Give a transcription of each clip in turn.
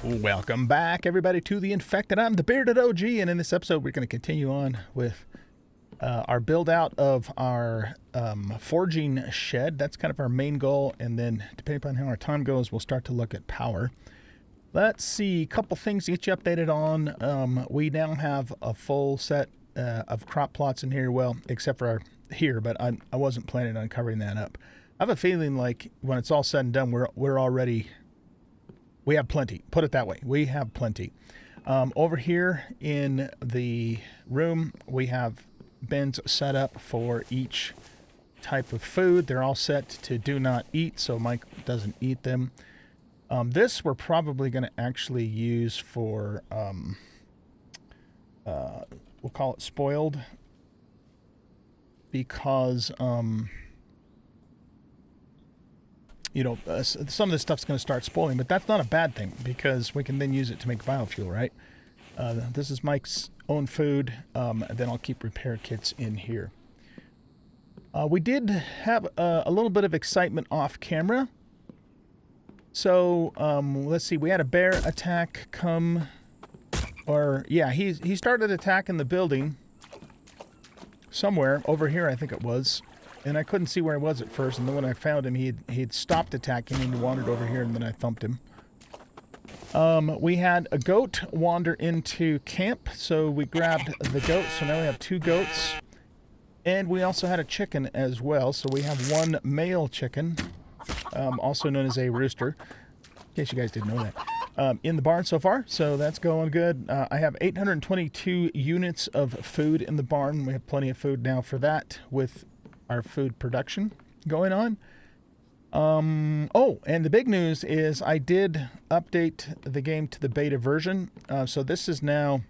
Welcome back, everybody, to The Infected. I'm the Bearded OG, and in this episode, we're going to continue on with our build-out of our forging shed. That's kind of our main goal, and then, depending upon how our time goes, we'll start to look at power. Let's see, a couple things to get you updated on. We now have a full set of crop plots in here, well, except for here, but I wasn't planning on covering that up. I have a feeling like when it's all said and done, we're already... We have plenty. Put it that way. We have plenty. Over here in the room, we have bins set up for each type of food. They're all set to do not eat, so Mike doesn't eat them. This we're probably going to actually use for, we'll call it spoiled, because... some of this stuff's going to start spoiling, but that's not a bad thing because we can then use it to make biofuel, right? This is Mike's own food, and then I'll keep repair kits in here. We did have a little bit of excitement off camera. So, let's see, we had a bear attack come, he started attacking the building somewhere over here, I think it was. And I couldn't see where he was at first, and then when I found him, he'd stopped attacking and he wandered over here, and then I thumped him. We had a goat wander into camp, so we grabbed the goat, so now we have 2 goats. And we also had a chicken as well, so we have 1 male chicken, also known as a rooster, in case you guys didn't know that, in the barn so far, so that's going good. I have 822 units of food in the barn. We have plenty of food now for that, with our food production going on. And the big news is I did update the game to the beta version. So this is now,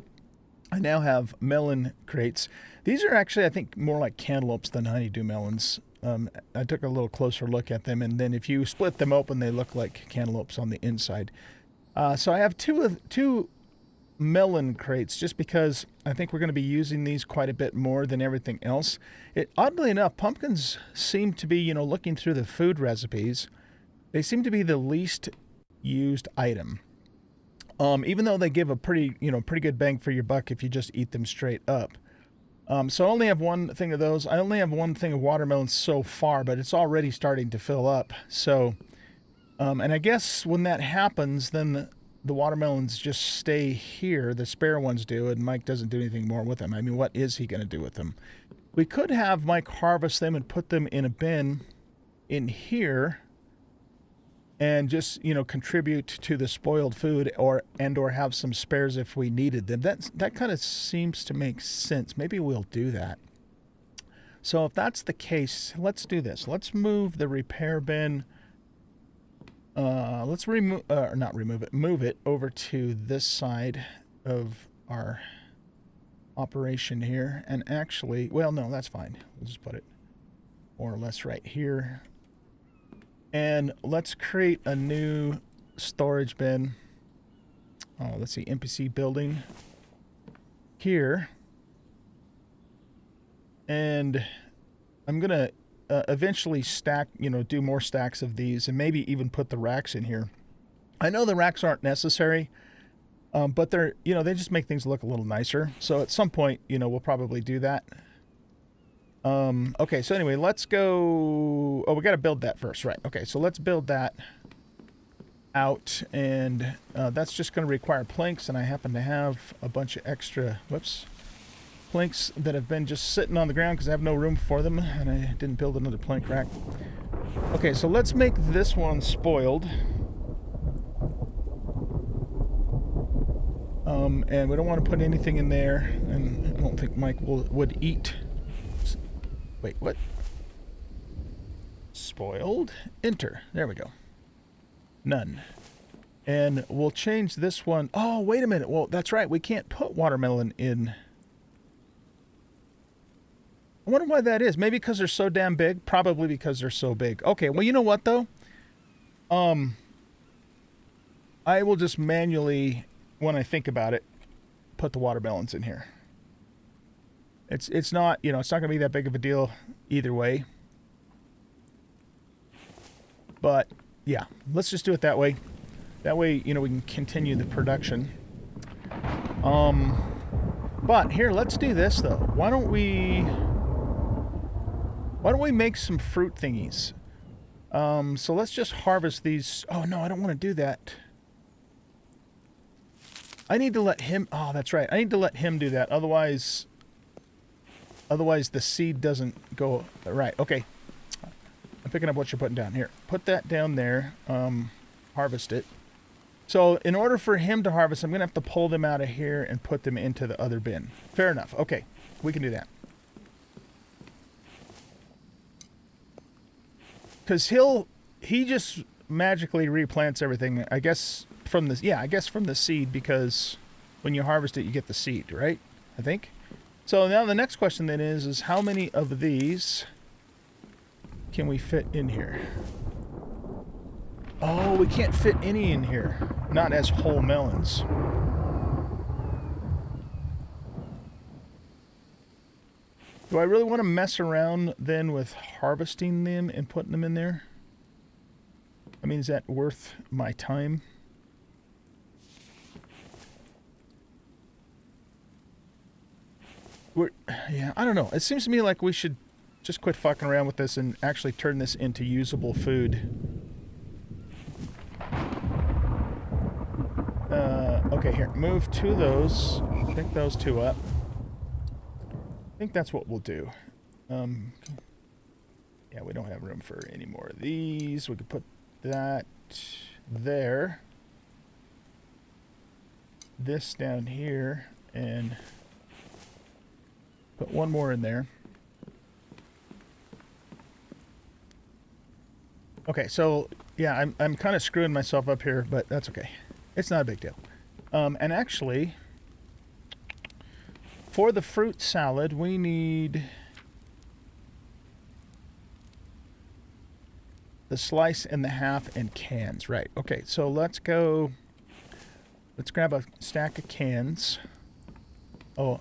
I now have melon crates. These are actually, I think, more like cantaloupes than honeydew melons. I took a little closer look at them, and then if you split them open, they look like cantaloupes on the inside. So I have two melon crates just because I think we're going to be using these quite a bit more than everything else. Oddly enough, pumpkins seem to be, looking through the food recipes, they seem to be the least used item. Even though they give a pretty good bang for your buck if you just eat them straight up. So I only have 1 thing of those. I only have 1 thing of watermelons so far, but it's already starting to fill up. So, and I guess when that happens, then the watermelons just stay here. The spare ones do, and Mike doesn't do anything more with them. I mean, what is he going to do with them? We could have Mike harvest them and put them in a bin in here and just, contribute to the spoiled food or have some spares if we needed them. That kind of seems to make sense. Maybe we'll do that. So if that's the case, let's do this. Let's move the repair bin. Let's move it over to this side of our operation here. And actually, well, no, that's fine. We'll just put it more or less right here. And let's create a new storage bin. Oh, let's see, NPC building here. And I'm going to eventually stack, do more stacks of these and maybe even put the racks in here. I know the racks aren't necessary, but they're, they just make things look a little nicer. So at some point, we'll probably do that. Okay, so anyway, let's go. Oh, we got to build that first, right? Okay, so let's build that out, and that's just going to require planks, and I happen to have a bunch of extra, planks that have been just sitting on the ground because I have no room for them, and I didn't build another plank rack. Okay, so let's make this one spoiled. And we don't want to put anything in there, and I don't think Mike would eat. Wait, what? Spoiled? Enter. There we go. None. And we'll change this one. Oh, wait a minute. Well, that's right. We can't put watermelon in. I wonder why that is. Maybe because they're so damn big. Probably because they're so big. Okay, well, you know what, though? I will just manually, when I think about it, put the watermelons in here. It's not, it's not going to be that big of a deal either way. But, yeah, let's just do it that way. That way, you know, we can continue the production. But here, let's do this though. Why don't we make some fruit thingies? So let's just harvest these. Oh no, I don't want to do that. I need to let him. Oh, that's right. I need to let him do that. Otherwise the seed doesn't go right. Okay. I'm picking up what you're putting down here. Put that down there. Harvest it. So in order for him to harvest, I'm going to have to pull them out of here and put them into the other bin. Fair enough. Okay. We can do that. Because he just magically replants everything. I guess from the seed, because when you harvest it, you get the seed, right? I think. So now the next question then is how many of these can we fit in here? Oh, we can't fit any in here. Not as whole melons. Do I really want to mess around then with harvesting them and putting them in there? I mean, is that worth my time? Yeah, I don't know. It seems to me like we should just quit fucking around with this and actually turn this into usable food. Okay, here. Move two of those. Pick those two up. I think that's what we'll do. Yeah, we don't have room for any more of these. We could put that there. This down here. And put one more in there. Okay, so yeah, I'm kind of screwing myself up here, but that's okay. It's not a big deal. And actually, for the fruit salad, we need the slice and the half and cans. Right. Okay, so let's go. Let's grab a stack of cans. Oh,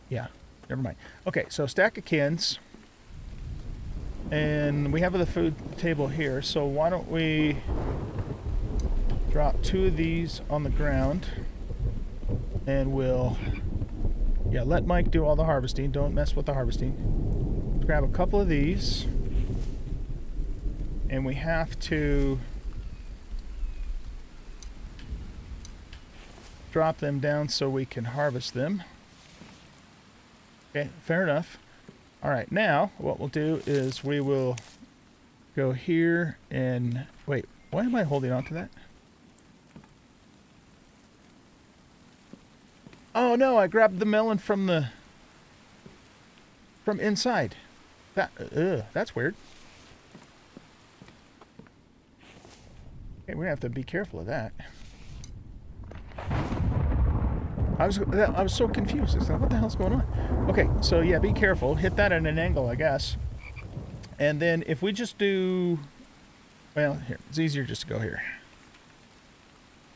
yeah. Never mind. Okay, so stack of cans. And we have the food table here, so why don't we drop two of these on the ground, and we'll, yeah, let Mike do all the harvesting. Don't mess with the harvesting. Let's grab a couple of these, and we have to drop them down so we can harvest them. Okay, fair enough. All right, now what we'll do is we will go here and wait. Why am I holding on to that? Oh no, I grabbed the melon from inside. That's weird. Okay, we're gonna have to be careful of that. I was so confused. I thought, what the hell's going on? Okay, so yeah, be careful. Hit that at an angle, I guess. And then if we just do, well, here, it's easier just to go here.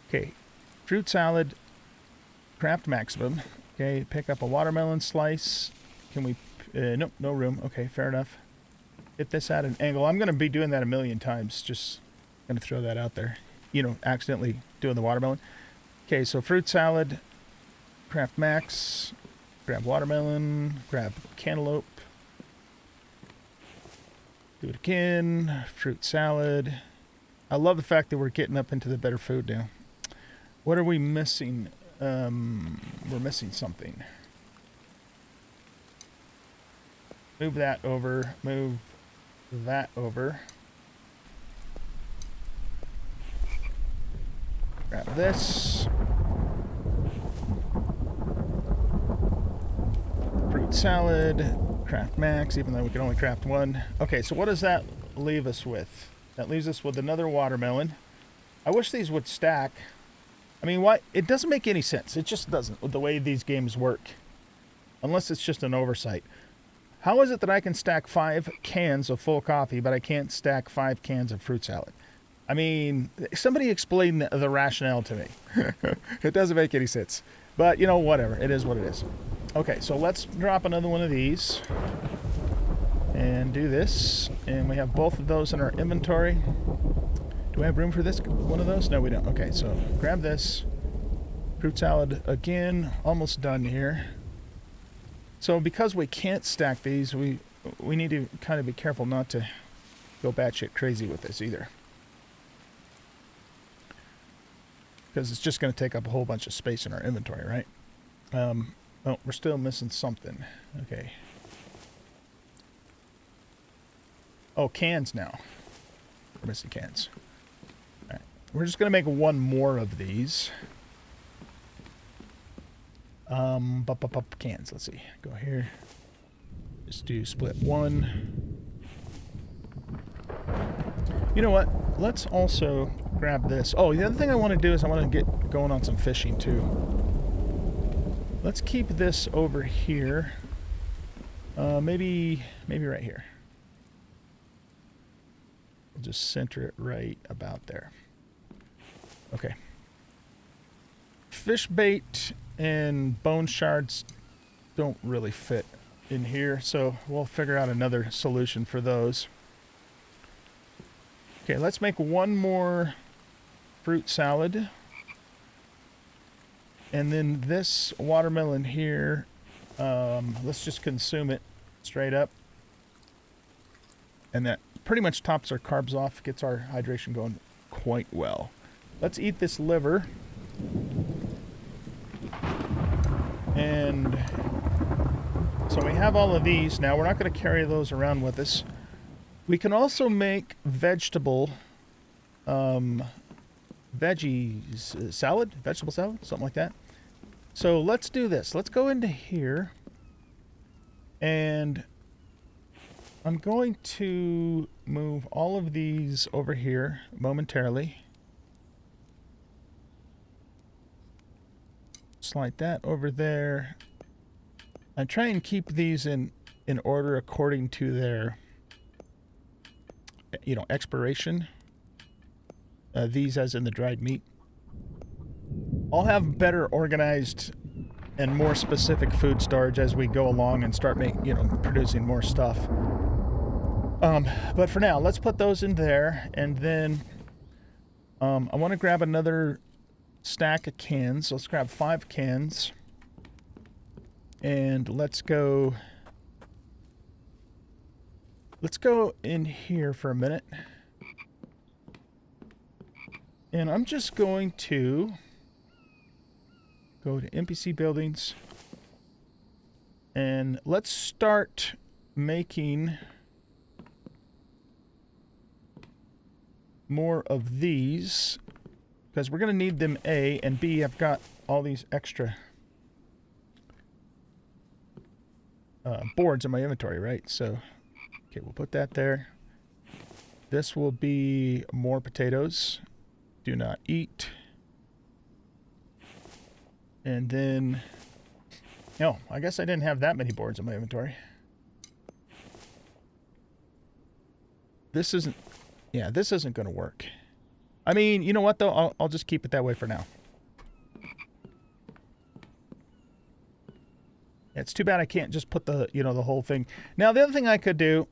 Okay, fruit salad, craft maximum. Okay, pick up a watermelon slice. Can we, nope, no room. Okay, fair enough. Hit this at an angle. I'm going to be doing that a million times. Just going to throw that out there. You know, accidentally doing the watermelon. Okay, so fruit salad, craft max, grab watermelon, grab cantaloupe, do it again, fruit salad. I love the fact that we're getting up into the better food now. What are we missing? We're missing something. Move that over, move that over. Grab this. Fruit salad, craft max, even though we can only craft one. Okay, so what does that leave us with? That leaves us with another watermelon. I wish these would stack. I mean, why? It doesn't make any sense. It just doesn't, with the way these games work. Unless it's just an oversight. How is it that I can stack 5 cans of full coffee, but I can't stack 5 cans of fruit salad? I mean, somebody explain the rationale to me. It doesn't make any sense. But, you know, whatever. It is what it is. Okay, so let's drop another one of these. And do this. And we have both of those in our inventory. Do we have room for this? One of those? No, we don't. Okay, so grab this. Fruit salad again. Almost done here. So because we can't stack these, we need to kind of be careful not to go batshit crazy with this either. Because it's just going to take up a whole bunch of space in our inventory, right? Oh, we're still missing something. Okay. Oh, cans now. We're missing cans. All right. We're just going to make one more of these. Cans. Let's see. Go here. Just do split one. You know what? Let's also grab this. Oh, the other thing I want to do is I want to get going on some fishing too. Let's keep this over here. Maybe right here. We'll just center it right about there. Okay. Fish bait and bone shards don't really fit in here, so we'll figure out another solution for those. Okay, let's make one more fruit salad. And then this watermelon here, let's just consume it straight up. And that pretty much tops our carbs off, gets our hydration going quite well. Let's eat this liver. And so we have all of these. Now we're not going to carry those around with us. We can also make vegetable veggies salad, vegetable salad, something like that. So let's do this. Let's go into here, and I'm going to move all of these over here momentarily. Slide that over there. I try and keep these in order according to their, you know, expiration. These as in the dried meat. I'll have better organized and more specific food storage as we go along and start producing more stuff. But for now, let's put those in there, and then I want to grab another stack of cans. Let's grab 5 cans, and let's go in here for a minute. And I'm just going to go to NPC buildings, and let's start making more of these, because we're going to need them, A, and B, I've got all these extra boards in my inventory, right? So, okay, we'll put that there. This will be more potatoes. Do not eat. And then, no, I guess I didn't have that many boards in my inventory. This isn't going to work. I mean, you know what, though? I'll just keep it that way for now. It's too bad I can't just put the whole thing. Now, the other thing I could do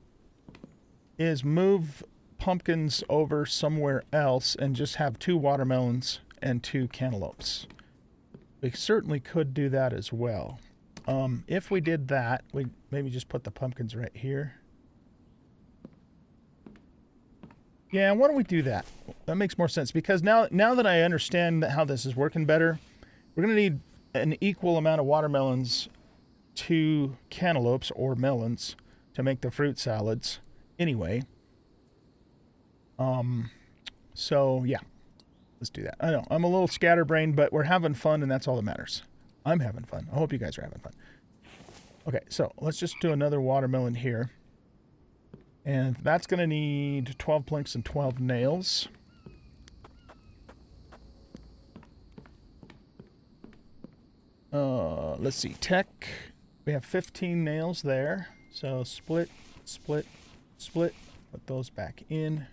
is move pumpkins over somewhere else and just have 2 watermelons and 2 cantaloupes. We certainly could do that as well. If we did that, we'd maybe just put the pumpkins right here. Yeah, why don't we do that? That makes more sense, because now that I understand how this is working better, we're going to need an equal amount of watermelons to cantaloupes or melons to make the fruit salads anyway. So yeah, let's do that. I know I'm a little scatterbrained, but we're having fun, and that's all that matters. I'm having fun. I hope you guys are having fun. Okay, so let's just do another watermelon here. And that's going to need 12 planks and 12 nails. Let's see, tech. We have 15 nails there. So split, split, split. Put those back in.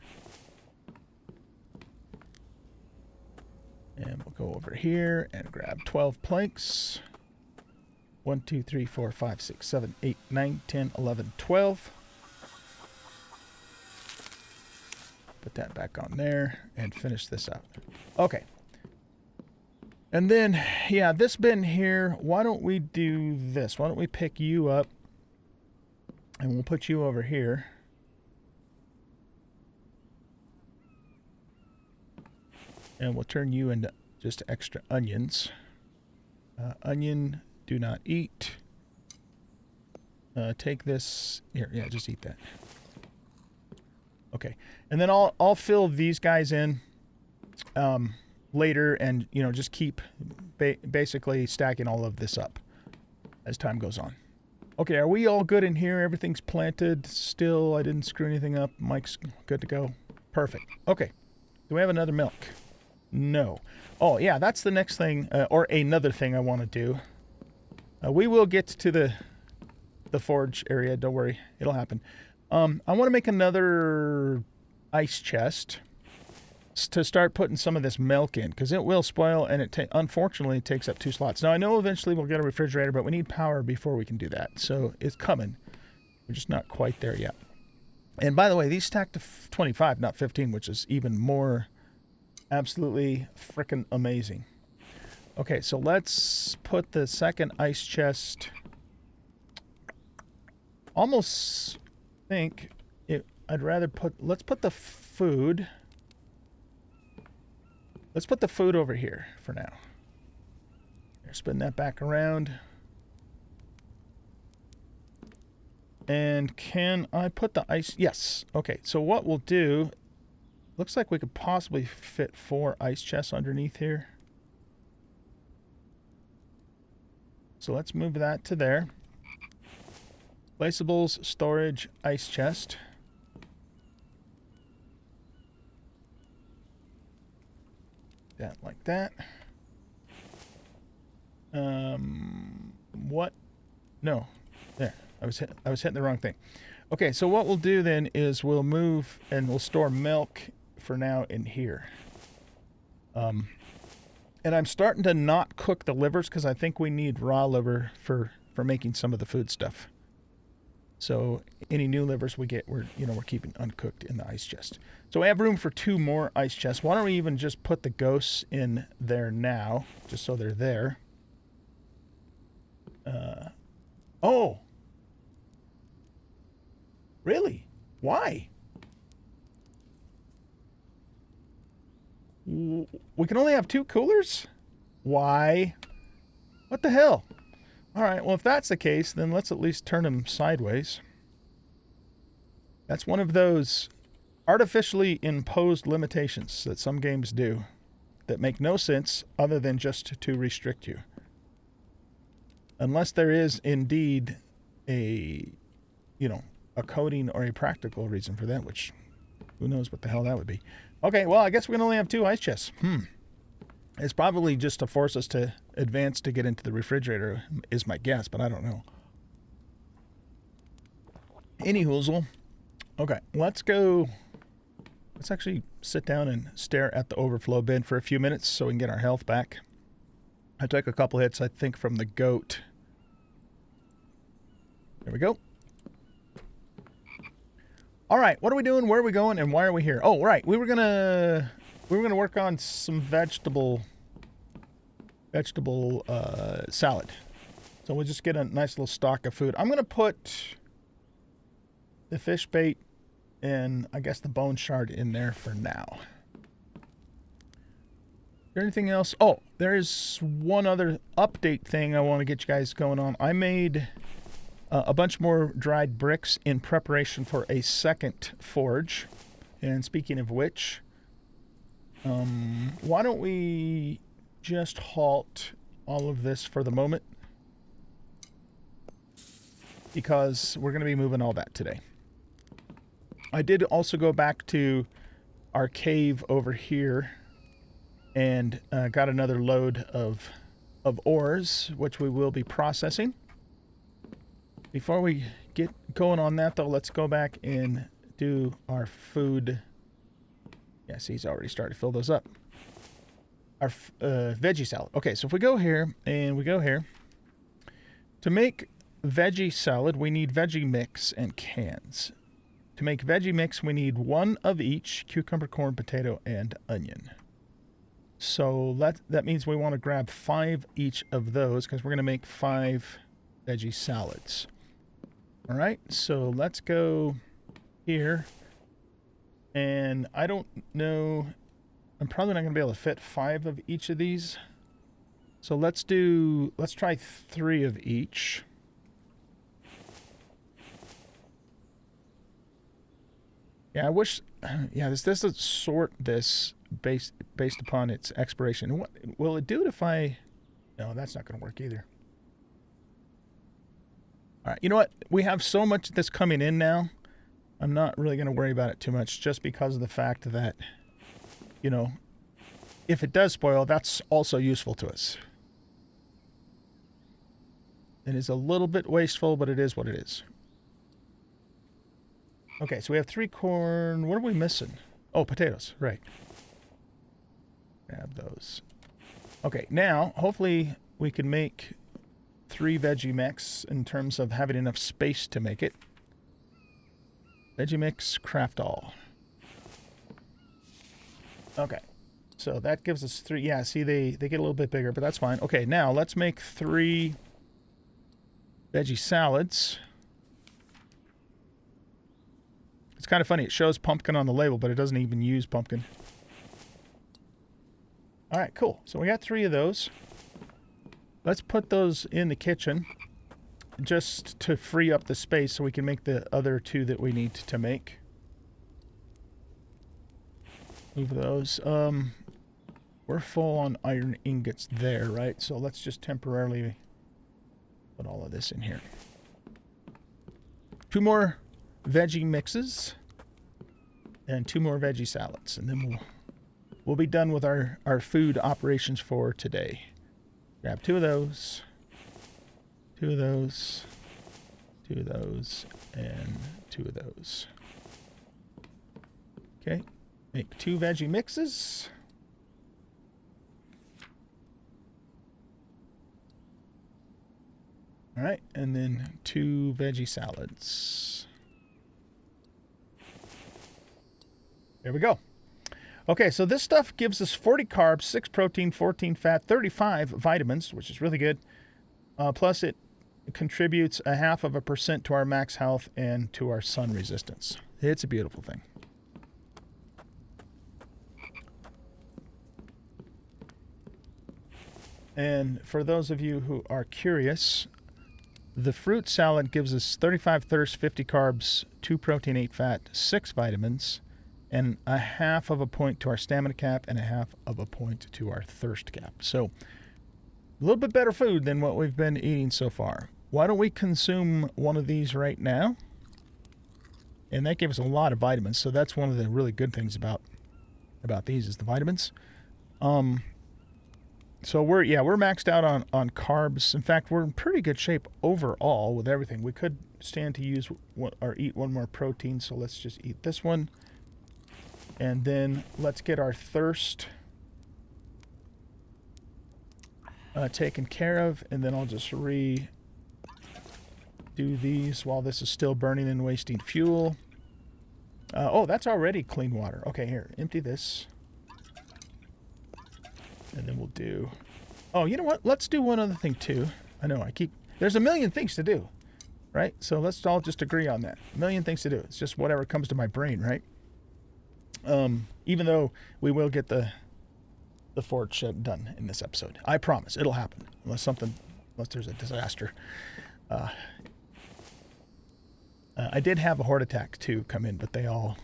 And we'll go over here and grab 12 planks. 1, 2, 3, 4, 5, 6, 7, 8, 9, 10, 11, 12. Put that back on there and finish this up. Okay. And then, yeah, this bin here, why don't we do this? Why don't we pick you up and we'll put you over here. And we'll turn you into just extra onions. Onion, do not eat. Take this here. Yeah, just eat that. Okay, and then I'll fill these guys in later, and just keep basically stacking all of this up as time goes on. Okay, are we all good in here? Everything's planted still. I didn't screw anything up. Mike's good to go. Perfect. Okay, do we have another milk? No. Oh yeah, that's the next thing, or another thing I want to do. We will get to the forge area. Don't worry, it'll happen. I want to make another ice chest to start putting some of this milk in, because it will spoil, and unfortunately it takes up 2 slots. Now I know eventually we'll get a refrigerator, but we need power before we can do that. So it's coming. We're just not quite there yet. And by the way, these stack to 25, not 15, which is even more absolutely freaking amazing. Okay, so let's put the second ice chest. Almost think I'd rather let's put the food. Let's put the food over here for now. Here, spin that back around. And can I put the ice? Yes. Okay, so what we'll do, looks like we could possibly fit 4 ice chests underneath here. So let's move that to there. Placeables, storage, ice chest. That like that. What? No. There. I was hitting the wrong thing. Okay, so what we'll do then is we'll move and we'll store milk for now in here. And I'm starting to not cook the livers because I think we need raw liver for making some of the food stuff. So any new livers we get, we're keeping uncooked in the ice chest. So we have room for 2 more ice chests. Why don't we even just put the ghosts in there now, just so they're there. Oh! Really? Why? We can only have 2 coolers? Why? What the hell? Alright, well if that's the case, then let's at least turn them sideways. That's one of those artificially imposed limitations that some games do that make no sense other than just to restrict you. Unless there is indeed a coding or a practical reason for that, which who knows what the hell that would be. Okay, well, I guess we can only have 2 ice chests. It's probably just to force us to advance to get into the refrigerator, is my guess, but I don't know. Any hoozle. Okay, let's go. Let's actually sit down and stare at the overflow bin for a few minutes so we can get our health back. I took a couple hits, I think, from the goat. There we go. All right, what are we doing? Where are we going? And why are we here? Oh, right. We were gonna work on some vegetable salad. So we'll just get a nice little stock of food. I'm gonna put the fish bait and I guess the bone shard in there for now. Is there anything else? Oh, there is one other update thing I want to get you guys going on. I made a bunch more dried bricks in preparation for a second forge. And speaking of which, why don't we just halt all of this for the moment? Because we're going to be moving all that today. I did also go back to our cave over here and got another load of ores, which we will be processing. Before we get going on that, though, let's go back and do our food. Yes, he's already started to fill those up. Our veggie salad. Okay, so if we go here and we go here, to make veggie salad, we need veggie mix and cans. to make veggie mix, we need 1 of each: cucumber, corn, potato, and onion. So that means we want to grab 5 each of those because we're going to make 5 veggie salads. All right, so let's go here. And I don't know, I'm probably not going to be able to fit 5 of each of these. So let's try 3 of each. Yeah, I wish, yeah, this doesn't sort this based upon its expiration. What will it do it if I, no, that's not going to work either. All right, you know what? We have so much that's coming in now. I'm not really going to worry about it too much just because of the fact that, you know, if it does spoil, that's also useful to us. It is a little bit wasteful, but it is what it is. Okay, so we have 3 corn. What are we missing? Oh, potatoes, right. Grab those. Okay, now, hopefully we can make 3 veggie mix in terms of having enough space to make it. Veggie mix, craft all. Okay, so that gives us 3. Yeah, see, they get a little bit bigger, but that's fine. Okay, now let's make 3 veggie salads. It's kind of funny. It shows pumpkin on the label, but it doesn't even use pumpkin. All right, cool. So we got 3 of those. Let's put those in the kitchen just to free up the space so we can make the other 2 that we need to make. Move those. We're full on iron ingots there, right? So let's just temporarily put all of this in here. 2 more veggie mixes and 2 more veggie salads, and then we'll be done with our food operations for today. Grab 2 of those, 2 of those, 2 of those, and 2 of those. Okay, make 2 veggie mixes. All right, and then 2 veggie salads. There we go. Okay, so this stuff gives us 40 carbs, 6 protein, 14 fat, 35 vitamins, which is really good. Plus it contributes 0.5% to our max health and to our sun resistance. It's a beautiful thing. And for those of you who are curious, the fruit salad gives us 35 thirst, 50 carbs, 2 protein, 8 fat, 6 vitamins, and 0.5 point to our stamina cap and 0.5 point to our thirst cap. So a little bit better food than what we've been eating so far. Why don't we consume one of these right now? And that gives us a lot of vitamins. So that's one of the really good things about these is the vitamins. So we're maxed out on carbs. In fact, we're in pretty good shape overall with everything. We could stand to use or eat 1 more protein. So let's just eat this one. And then let's get our thirst taken care of. And then I'll just redo these while this is still burning and wasting fuel. Oh, that's already clean water. Okay, here, empty this. And then we'll do... Oh, you know what? Let's do one other thing, too. I know, there's a million things to do, right? So let's all just agree on that. A million things to do. It's just whatever comes to my brain, right? Even though we will get the forge shed done in this episode. I promise. It'll happen. Unless there's a disaster. I did have a heart attack, too, come in, but they all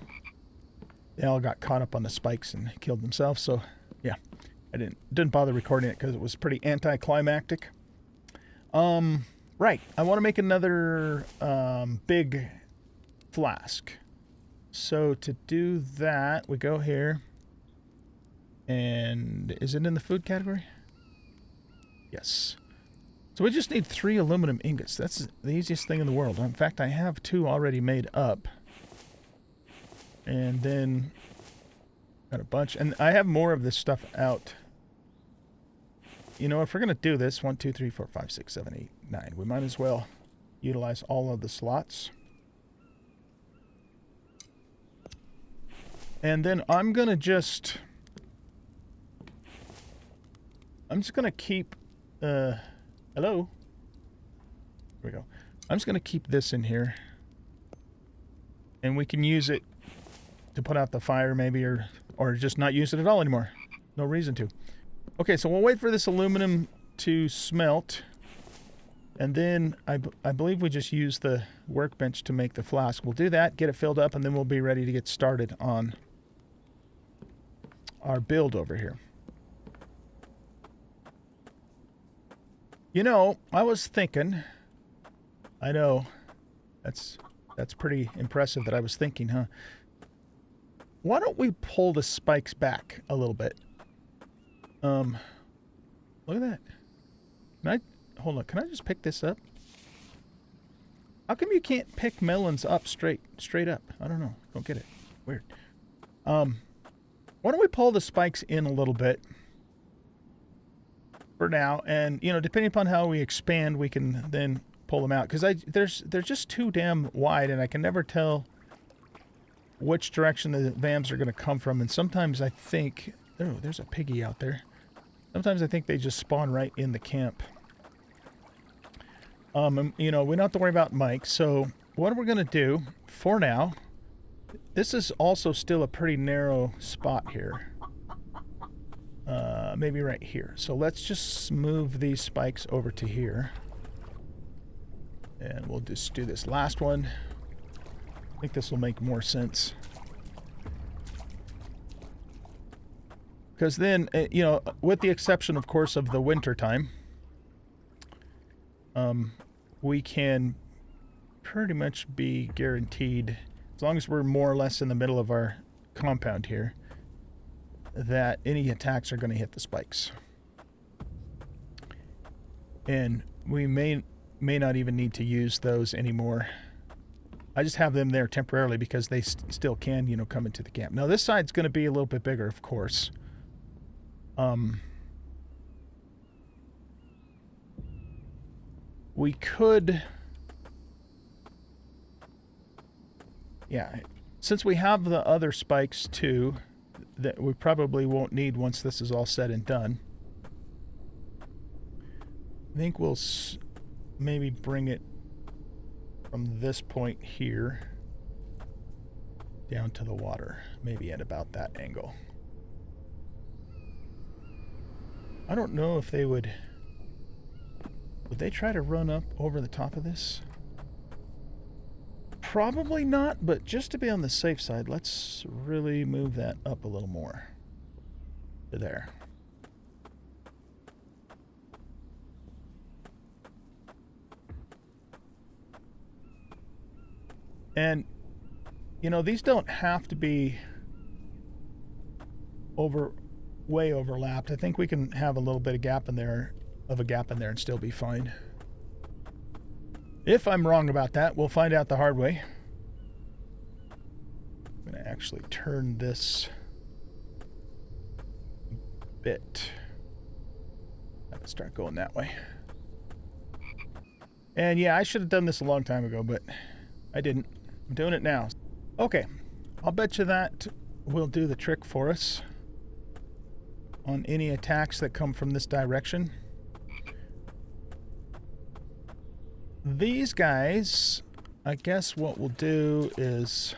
got caught up on the spikes and killed themselves, so, yeah. I didn't bother recording it because it was pretty anticlimactic. Right. I want to make another big flask. So to do that, we go here. And is it in the food category? Yes. So we just need 3 aluminum ingots. That's the easiest thing in the world. In fact, I have 2 already made up. And then got a bunch. And I have more of this stuff out. You know, if we're going to do this, 1, 2, 3, 4, 5, 6, 7, 8, 9, we might as well utilize all of the slots. And then I'm just gonna keep, hello? Here we go. I'm just gonna keep this in here. And we can use it to put out the fire maybe, or just not use it at all anymore. No reason to. Okay, so we'll wait for this aluminum to smelt. And then I believe we just use the workbench to make the flask. We'll do that, get it filled up, and then we'll be ready to get started on our build over here. You know, I was thinking, I know, that's pretty impressive that I was thinking, huh? Why don't we pull the spikes back a little bit? Look at that. Hold on, can I just pick this up? How come you can't pick melons up straight up? I don't know. Don't get it. Weird. Why don't we pull the spikes in a little bit for now, and you know, depending upon how we expand, we can then pull them out, because they're just too damn wide, and I can never tell which direction the VAMs are going to come from. And sometimes I think, oh, there's a piggy out there. Sometimes I think they just spawn right in the camp. You know, we don't have to worry about Mike. So what we're going to do for now, this is also still a pretty narrow spot here. Maybe right here. So let's just move these spikes over to here. And we'll just do this last one. I think this will make more sense. Because then, you know, with the exception, of course, of the winter time, we can pretty much be guaranteed, as long as we're more or less in the middle of our compound here, that any attacks are going to hit the spikes. And we may not even need to use those anymore. I just have them there temporarily because they still can, you know, come into the camp. Now this side's going to be a little bit bigger, of course. We could, yeah, since we have the other spikes too, that we probably won't need once this is all said and done. I think we'll maybe bring it from this point here down to the water, maybe at about that angle. I don't know if they would they try to run up over the top of this? Probably not, but just to be on the safe side, let's really move that up a little more to there. And, you know, these don't have to be way overlapped. I think we can have a little bit of gap in there, and still be fine. If I'm wrong about that, we'll find out the hard way. I'm going to actually turn this a bit. I'm going to start going that way. And yeah, I should have done this a long time ago, but I didn't. I'm doing it now. Okay, I'll bet you that will do the trick for us on any attacks that come from this direction. These guys, I guess what we'll do is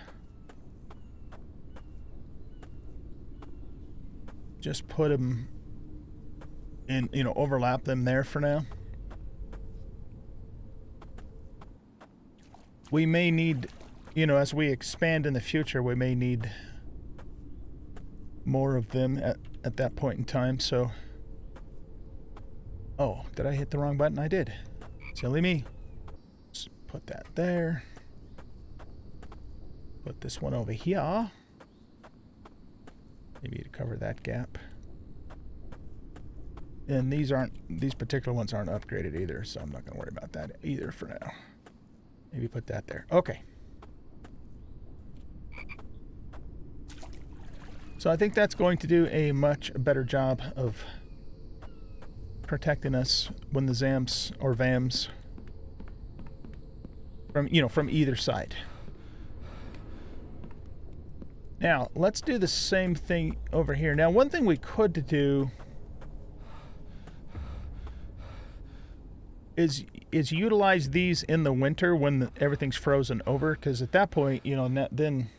just put them in, you know, overlap them there for now. We may need, you know, as we expand in the future, we may need more of them at that point in time, so... Oh, did I hit the wrong button? I did. Silly me. Let's put that there. Put this one over here. Maybe to cover that gap. And these particular ones aren't upgraded either, so I'm not going to worry about that either for now. Maybe put that there. Okay. So I think that's going to do a much better job of protecting us when the ZAMs or VAMs from, you know, from either side. Now, let's do the same thing over here. Now, one thing we could do is utilize these in the winter when everything's frozen over, because at that point, you know, then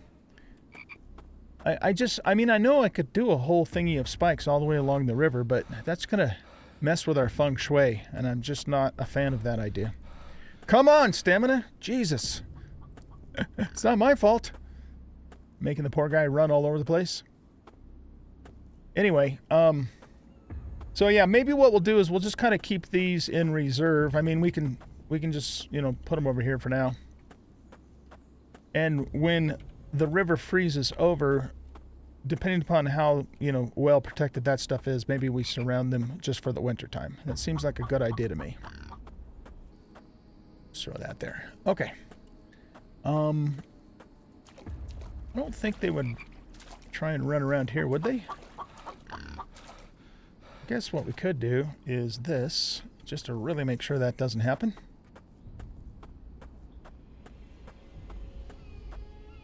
I mean, I know I could do a whole thingy of spikes all the way along the river, but that's gonna mess with our feng shui, and I'm just not a fan of that idea. Come on, stamina! Jesus! It's not my fault. Making the poor guy run all over the place. Anyway, so yeah, maybe what we'll do is we'll just kind of keep these in reserve. I mean, we can just, you know, put them over here for now. And when the river freezes over, depending upon how, you know, well protected that stuff is, maybe we surround them just for the winter time. That seems like a good idea to me. Let's throw that there. Okay. I don't think they would try and run around here, would they? I guess what we could do is this, just to really make sure that doesn't happen.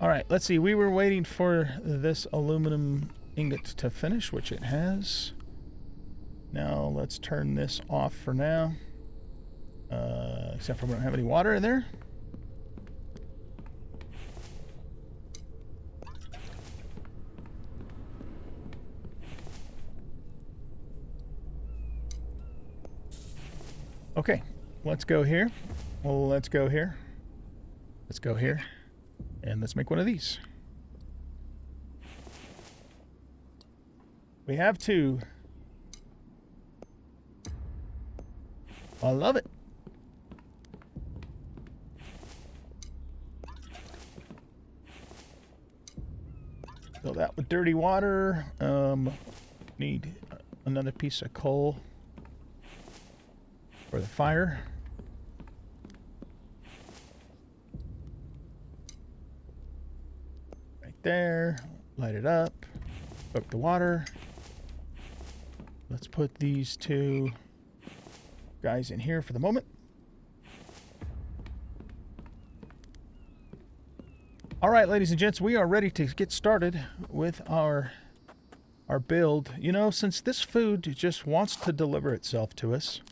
Alright, let's see. We were waiting for this aluminum ingot to finish, which it has. Now let's turn this off for now. Except for we don't have any water in there. Okay, let's go here. Well, let's go here. Let's go here. And let's make one of these. We have two. I love it. Fill that with dirty water. Need another piece of coal for the fire. Right there. Light it up. Cook the water. Let's put these two guys in here for the moment. All right, ladies and gents, we are ready to get started with our build. You know, since this food just wants to deliver itself to us,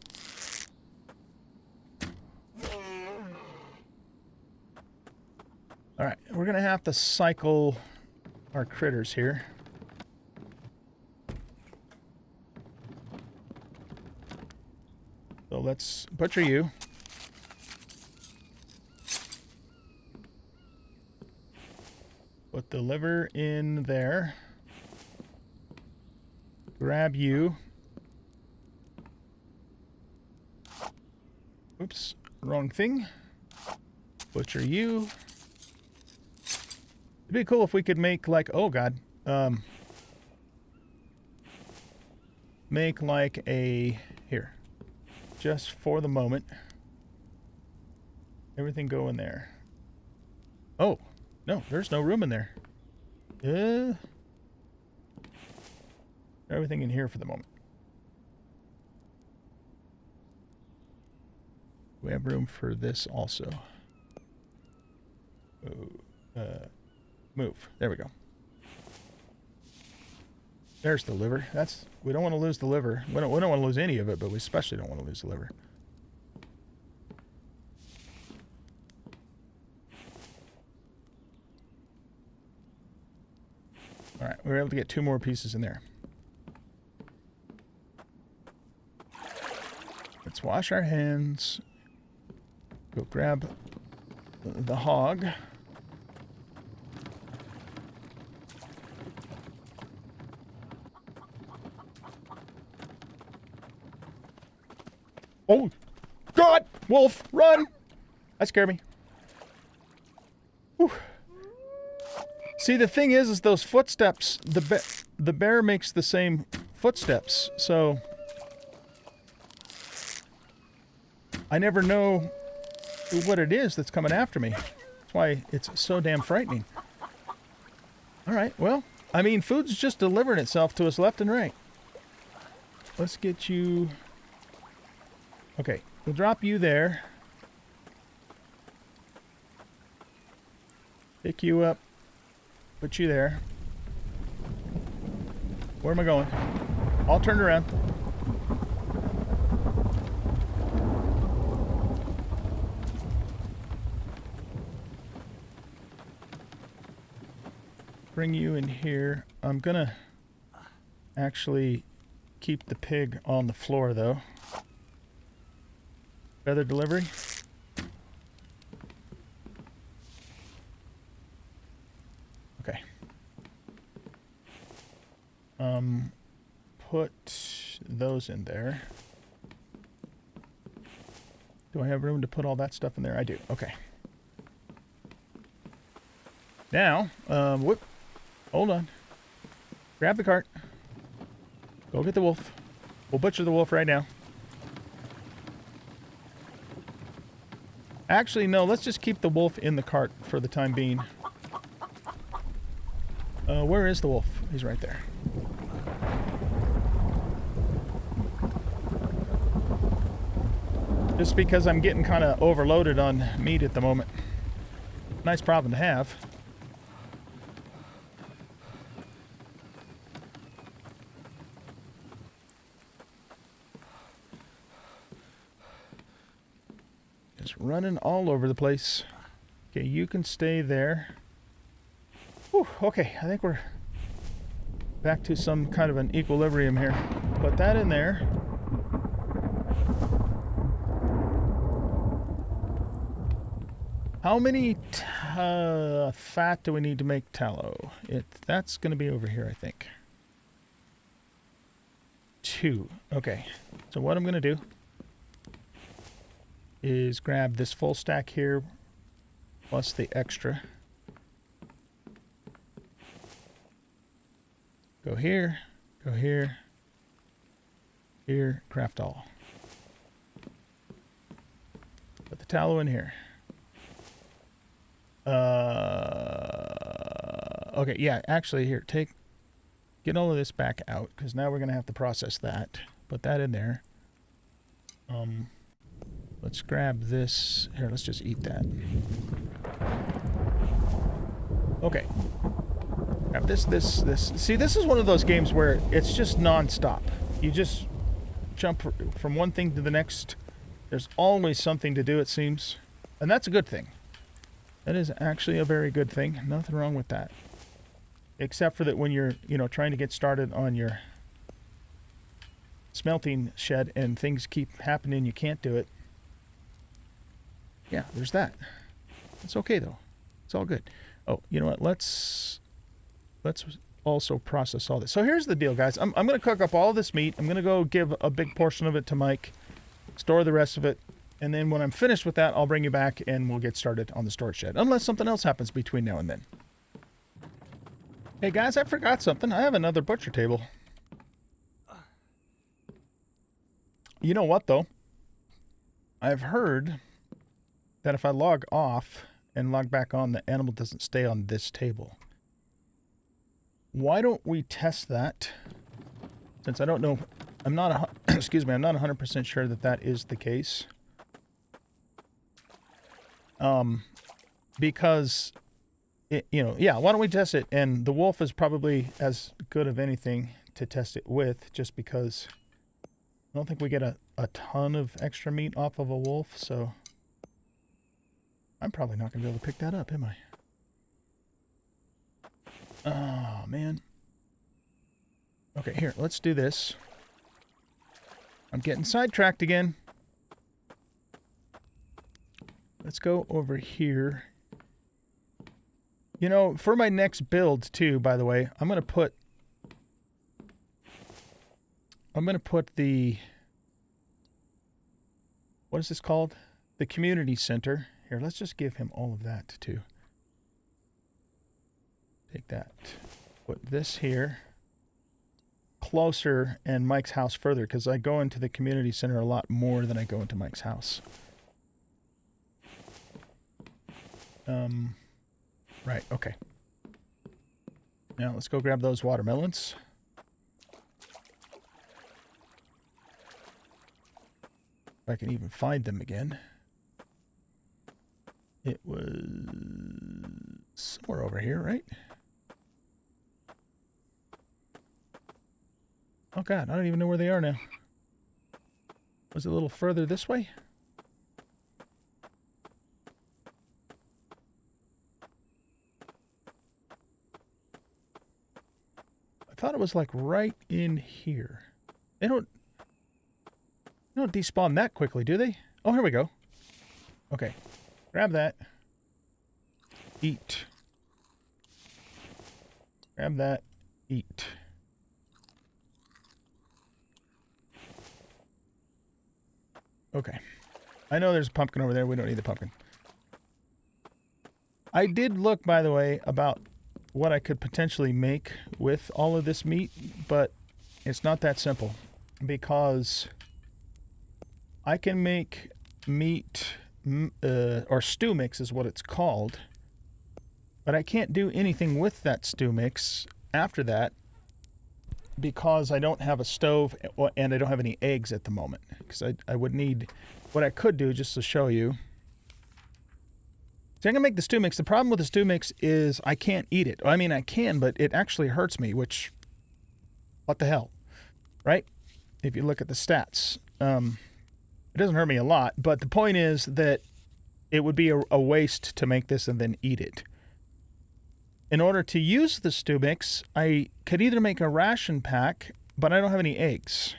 all right, we're gonna have to cycle our critters here. So let's butcher you. Put the liver in there. Grab you. Oops, wrong thing. Butcher you. It'd be cool if we could make like, oh god, make like a, here, just for the moment. Everything go in there. Oh. No, there's no room in there. Everything in here for the moment. We have room for this also. Move. There we go. There's the liver. We don't want to lose the liver. We don't want to lose any of it, but we especially don't want to lose the liver. All right, we were able to get 2 more pieces in there. Let's wash our hands. Go grab the hog. Oh, God! Wolf, run! That scared me. Whew. See, the thing is those footsteps, the bear makes the same footsteps, so I never know what it is that's coming after me. That's why it's so damn frightening. Alright, well, I mean, food's just delivering itself to us left and right. Let's get you... Okay, we'll drop you there. Pick you up. Put you there. Where am I going? All turned around. Bring you in here. I'm gonna actually keep the pig on the floor though. Feather delivery. Okay. Put those in there. Do I have room to put all that stuff in there? I do. Okay. Now, whoop. Hold on. Grab the cart. Go get the wolf. We'll butcher the wolf right now. Actually, no, let's just keep the wolf in the cart for the time being. Where is the wolf? He's right there. Just because I'm getting kind of overloaded on meat at the moment. Nice problem to have. Just running all over the place. Okay, you can stay there. Whew, okay, I think we're back to some kind of an equilibrium here. Put that in there. How many fat do we need to make tallow? That's going to be over here, I think. 2. Okay, so what I'm going to do is grab this full stack here plus the extra. Go here, here, craft all. Put the tallow in here. Okay, yeah, actually here, get all of this back out, because now we're going to have to process that. Put that in there. Let's grab this. Here, let's just eat that. Okay. Grab this. See, this is one of those games where it's just non-stop. You just jump from one thing to the next. There's always something to do, it seems. And that's a good thing. That is actually a very good thing. Nothing wrong with that. Except for that when you're, trying to get started on your smelting shed and things keep happening, you can't do it. Yeah, there's that. It's okay though. It's all good. Oh, you know what? Let's also process all this. So here's the deal, guys. I'm going to cook up all this meat. I'm going to go give a big portion of it to Mike, store the rest of it, and then when I'm finished with that, I'll bring you back and we'll get started on the storage shed. Unless something else happens between now and then. Hey guys, I forgot something. I have another butcher table. You know what though? I've heard that if I log off and log back on, the animal doesn't stay on this table. Why don't we test that? Since I don't know, I'm not excuse me, I'm not 100% sure that that is the case. Because yeah, why don't we test it? And the wolf is probably as good of anything to test it with, just because I don't think we get a ton of extra meat off of a wolf, so I'm probably not going to be able to pick that up, am I? Oh, man. Okay, here, let's do this. I'm getting sidetracked again. Let's go over here. For my next build, too, by the way, I'm going to put the... What is this called? The community center. Here, let's just give him all of that, too. Take that. Put this here. Closer and Mike's house further, because I go into the community center a lot more than I go into Mike's house. Right, okay. Now let's go grab those watermelons. If I can even find them again. It was somewhere over here, right? Oh god, I don't even know where they are now. Was it a little further this way? I thought it was like right in here. They don't despawn that quickly, do they? Oh, here we go. Okay. Grab that. Eat. Grab that. Eat. Okay. I know there's a pumpkin over there. We don't need the pumpkin. I did look, by the way, about what I could potentially make with all of this meat, but it's not that simple because I can make meat, or stew mix is what it's called, but I can't do anything with that stew mix after that because I don't have a stove and I don't have any eggs at the moment. Because I would need, what I could do just to show you. So I'm going to make the stew mix. The problem with the stew mix is I can't eat it. I mean, I can, but it actually hurts me, which, what the hell, right? If you look at the stats. It doesn't hurt me a lot, but the point is that it would be a waste to make this and then eat it. In order to use the stew mix, I could either make a ration pack, but I don't have any eggs.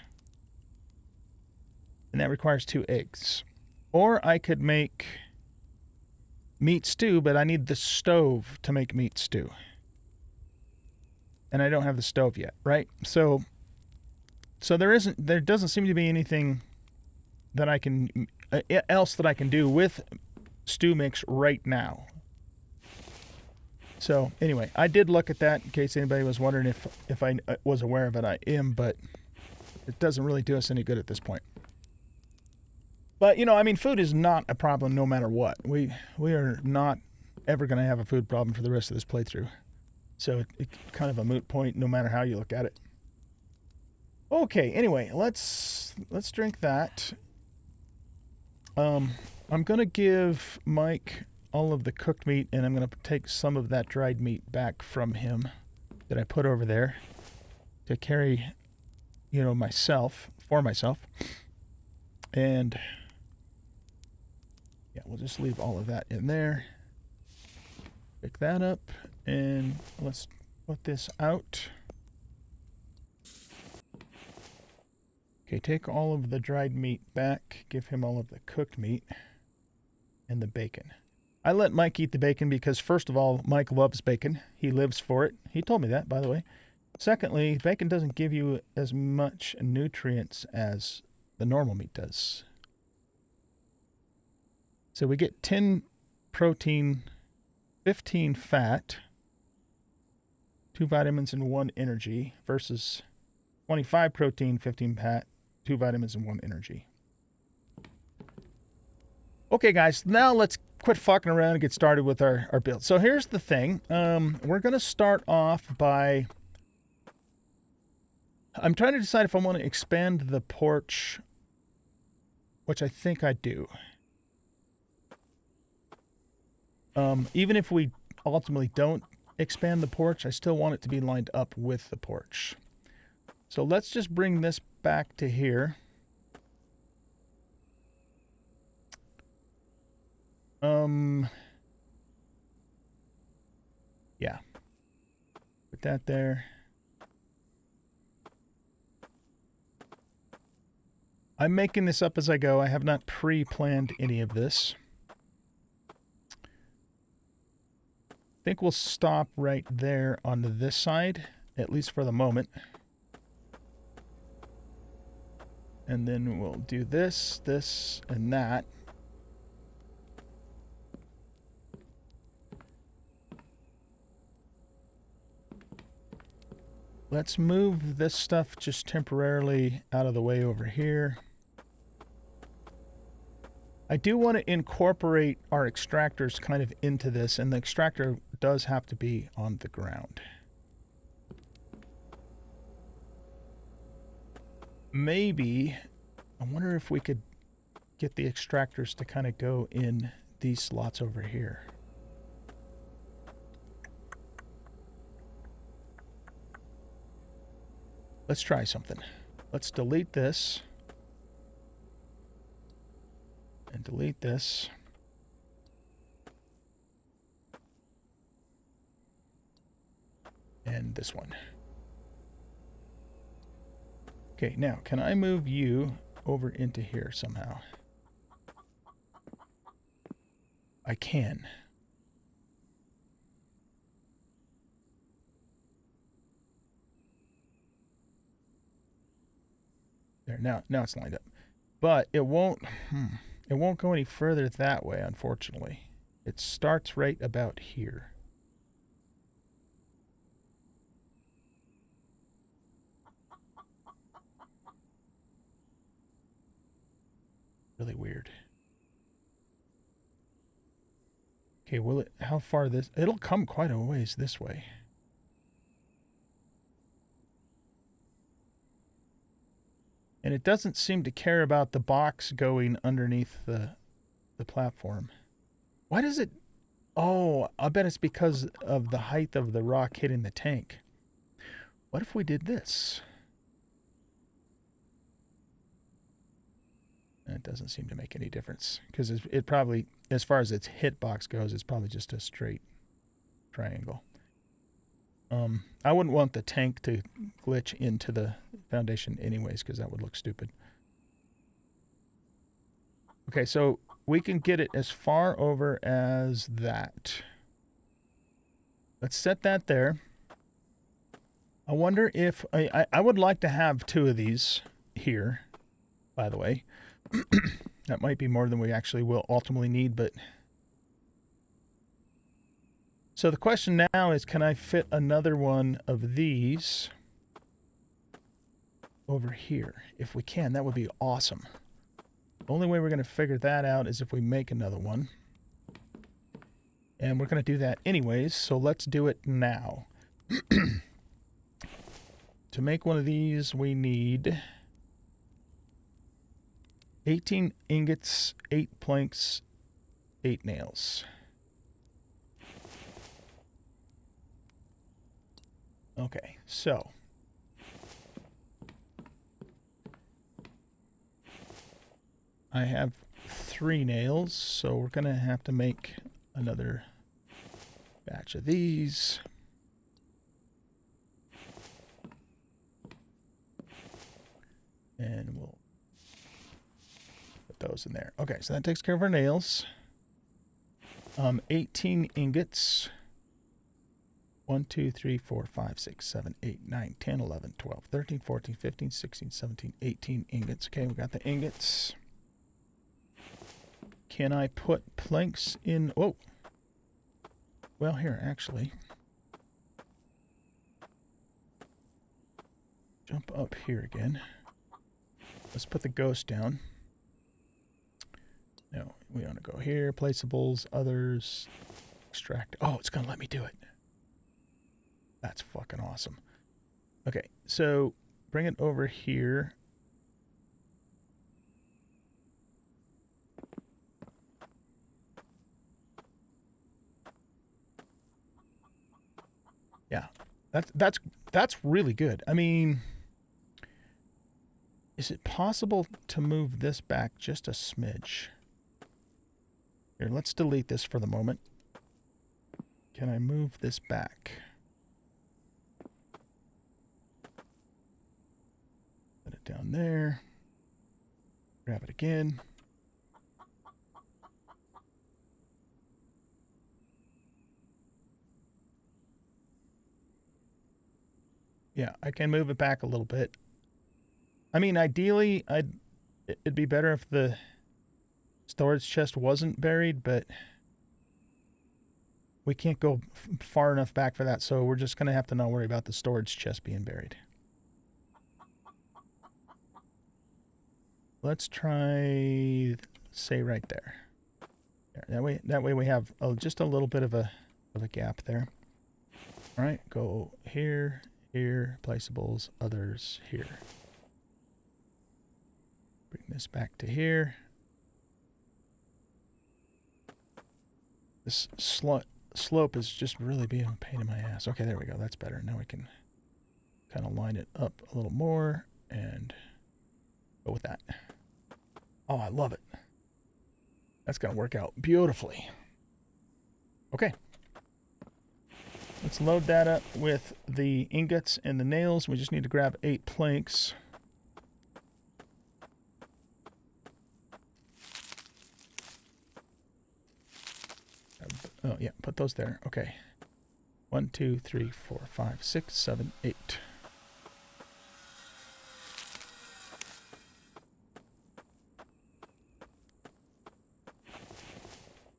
And that requires 2 eggs. Or I could make meat stew, but I need the stove to make meat stew. And I don't have the stove yet, right? So there doesn't seem to be anything that I can else that I can do with stew mix right now. So anyway, I did look at that in case anybody was wondering if I was aware of it. I am, but it doesn't really do us any good at this point. But you know, I mean, food is not a problem no matter what. We are not ever going to have a food problem for the rest of this playthrough. So it's kind of a moot point no matter how you look at it. Okay, anyway, let's drink that. I'm going to give Mike all of the cooked meat, and I'm going to take some of that dried meat back from him that I put over there to carry, you know, for myself. And yeah, we'll just leave all of that in there. Pick that up, and let's put this out. Okay, take all of the dried meat back, give him all of the cooked meat and the bacon. I let Mike eat the bacon because, first of all, Mike loves bacon. He lives for it. He told me that, by the way. Secondly, bacon doesn't give you as much nutrients as the normal meat does. So we get 10 protein, 15 fat, 2 vitamins and 1 energy versus 25 protein, 15 fat, 2 vitamins and 1 energy. Okay, guys, now let's quit fucking around and get started with our build. So here's the thing. We're going to start off by... I'm trying to decide if I want to expand the porch, which I think I do. Even if we ultimately don't expand the porch, I still want it to be lined up with the porch. So let's just bring this back to here. Yeah. Put that there. I'm making this up as I go. I have not pre-planned any of this. I think we'll stop right there on this side, at least for the moment. And then we'll do this, this, and that. Let's move this stuff just temporarily out of the way over here. I do want to incorporate our extractors kind of into this, and the extractor does have to be on the ground. Maybe, I wonder if we could get the extractors to kind of go in these slots over here. Let's try something. Let's delete this. And delete this. And this one. Okay, now, can I move you over into here somehow? I can. There, now it's lined up. But it won't go any further that way, unfortunately. It starts right about here. Really weird. Okay, will it, how far this, it'll come quite a ways this way. And it doesn't seem to care about the box going underneath the platform. Why does it, oh, I bet it's because of the height of the rock hitting the tank. What if we did this? It doesn't seem to make any difference because it probably, as far as its hitbox goes, it's probably just a straight triangle. I wouldn't want the tank to glitch into the foundation anyways because that would look stupid. Okay, so we can get it as far over as that. Let's set that there. I wonder if, I would like to have 2 of these here, by the way. That might be more than we actually will ultimately need, but... So the question now is, can I fit another one of these over here? If we can, that would be awesome. The only way we're going to figure that out is if we make another one. And we're going to do that anyways, so let's do it now. To make one of these, we need 18 ingots, 8 planks, 8 nails. Okay, so I have 3 nails, so we're going to have to make another batch of these. And we'll put those in there. Okay, so that takes care of our nails. 18 ingots. 1, 2, 3, 4, 5, 6, 7, 8, 9, 10, 11, 12, 13, 14, 15, 16, 17, 18 ingots. Okay, we got the ingots. Can I put planks in? Oh, well, here, actually. Jump up here again. Let's put the ghost down. No, we want to go here. Placeables, others, extract. Oh, it's going to let me do it. That's fucking awesome. Okay, so bring it over here. Yeah, that's really good. I mean, is it possible to move this back just a smidge? Here, let's delete this for the moment. Can I move this back? Put it down there. Grab it again. Yeah, I can move it back a little bit. I mean, ideally, it'd be better if the storage chest wasn't buried, but we can't go far enough back for that, so we're just going to have to not worry about the storage chest being buried. Let's try, say, right there. That way we have just a little bit of a gap there. All right, go here, here, placeables, others, here. Bring this back to here. This slope is just really being a pain in my ass. Okay, there we go. That's better. Now we can kind of line it up a little more and go with that. Oh, I love it. That's going to work out beautifully. Okay. Let's load that up with the ingots and the nails. We just need to grab 8 planks. Oh, yeah, put those there. Okay. 1, 2, 3, 4, 5, 6, 7, 8.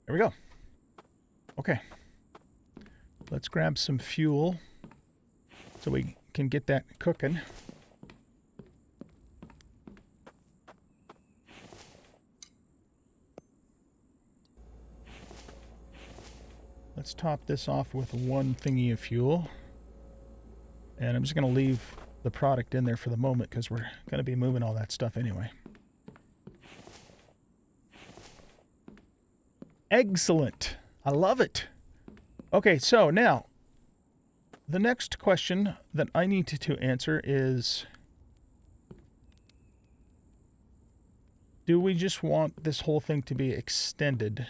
There we go. Okay. Let's grab some fuel so we can get that cooking. Let's top this off with 1 thingy of fuel. And I'm just going to leave the product in there for the moment because we're going to be moving all that stuff anyway. Excellent. I love it. Okay, so now, the next question that I need to answer is, do we just want this whole thing to be extended,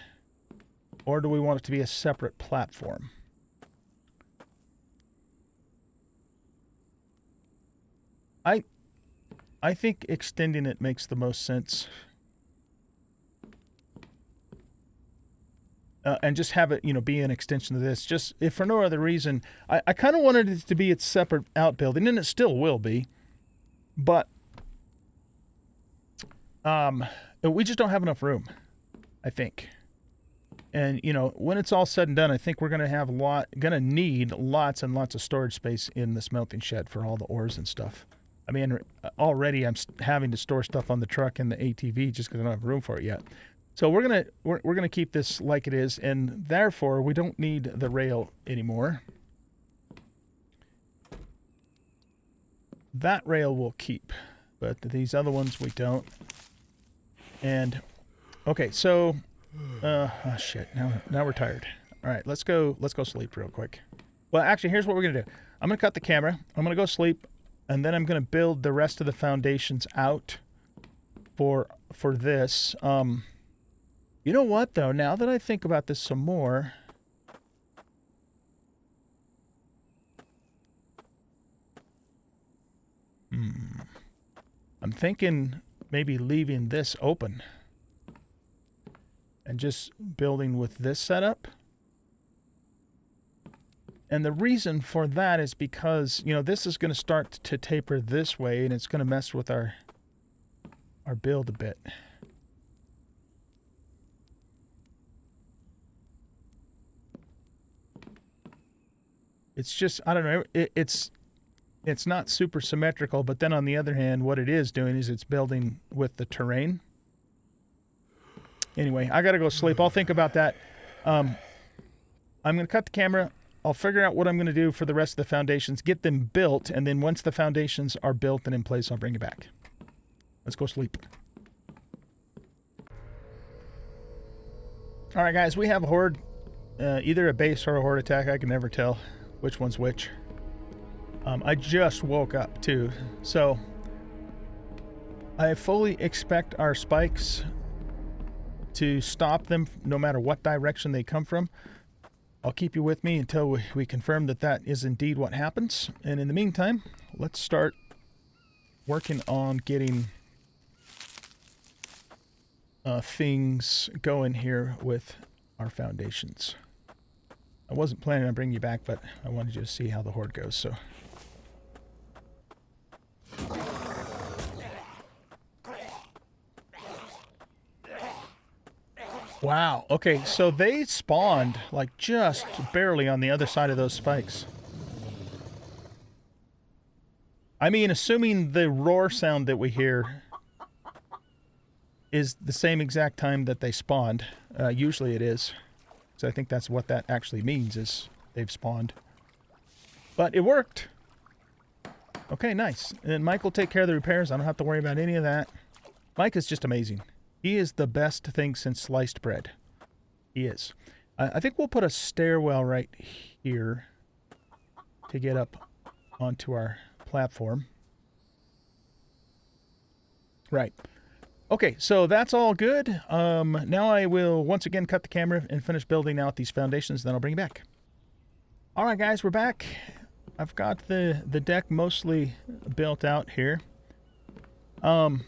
or do we want it to be a separate platform? I think extending it makes the most sense. And just have it, be an extension of this. Just, if for no other reason, I kind of wanted it to be its separate outbuilding, and it still will be. But we just don't have enough room, I think. And, when it's all said and done, I think we're going to need lots and lots of storage space in the smelting shed for all the ores and stuff. I mean, already I'm having to store stuff on the truck and the ATV just because I don't have room for it yet. So we're gonna keep this like it is, and therefore we don't need the rail anymore. That rail we'll keep, but these other ones we don't. And okay, so oh shit, now we're tired. All right, let's go sleep real quick. Well, actually, here's what we're gonna do. I'm gonna cut the camera. I'm gonna go sleep, and then I'm gonna build the rest of the foundations out for this. You know what, though? Now that I think about this some more, I'm thinking maybe leaving this open and just building with this setup. And the reason for that is because, this is going to start to taper this way, and it's going to mess with our build a bit. It's just, I don't know, it's not super symmetrical, but then on the other hand, what it is doing is it's building with the terrain. Anyway, I gotta go sleep. I'll think about that. I'm gonna cut the camera. I'll figure out what I'm gonna do for the rest of the foundations, get them built, and then once the foundations are built and in place, I'll bring it back. Let's go sleep. All right, guys, we have a horde, either a base or a horde attack. I can never tell which one's which. I just woke up too, so I fully expect our spikes to stop them no matter what direction they come from. I'll keep you with me until we confirm that is indeed what happens. And in the meantime, let's start working on getting things going here with our foundations. I wasn't planning on bringing you back, but I wanted you to see how the horde goes, so. Wow, okay, so they spawned, like, just barely on the other side of those spikes. I mean, assuming the roar sound that we hear is the same exact time that they spawned. Usually it is. So I think that's what that actually means, is they've spawned. But it worked. Okay, nice. And Mike will take care of the repairs. I don't have to worry about any of that. Mike is just amazing. He is the best thing since sliced bread. He is. I think we'll put a stairwell right here to get up onto our platform. Right. Okay, so that's all good. Now I will once again cut the camera and finish building out these foundations, then I'll bring you back. All right, guys, we're back. I've got the deck mostly built out here. I'm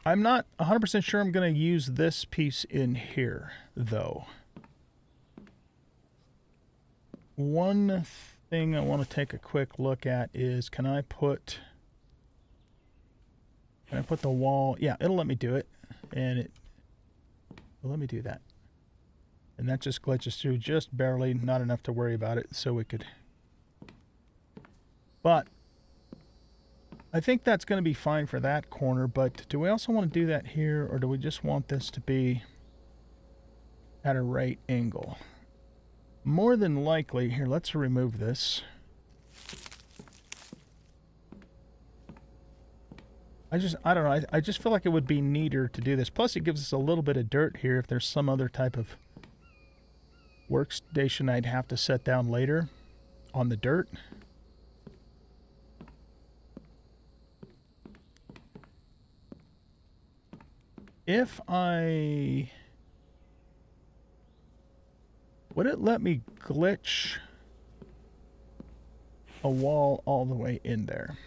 not 100% sure I'm going to use this piece in here, though. One thing I want to take a quick look at is, can I put the wall? Yeah, it'll let me do it, and it will let me do that. And that just glitches through just barely, not enough to worry about it, so we could... But I think that's going to be fine for that corner, but do we also want to do that here, or do we just want this to be at a right angle? More than likely, here, let's remove this. I don't know, I just feel like it would be neater to do this. Plus, it gives us a little bit of dirt here if there's some other type of workstation I'd have to set down later on the dirt. If I... Would it let me glitch a wall all the way in there?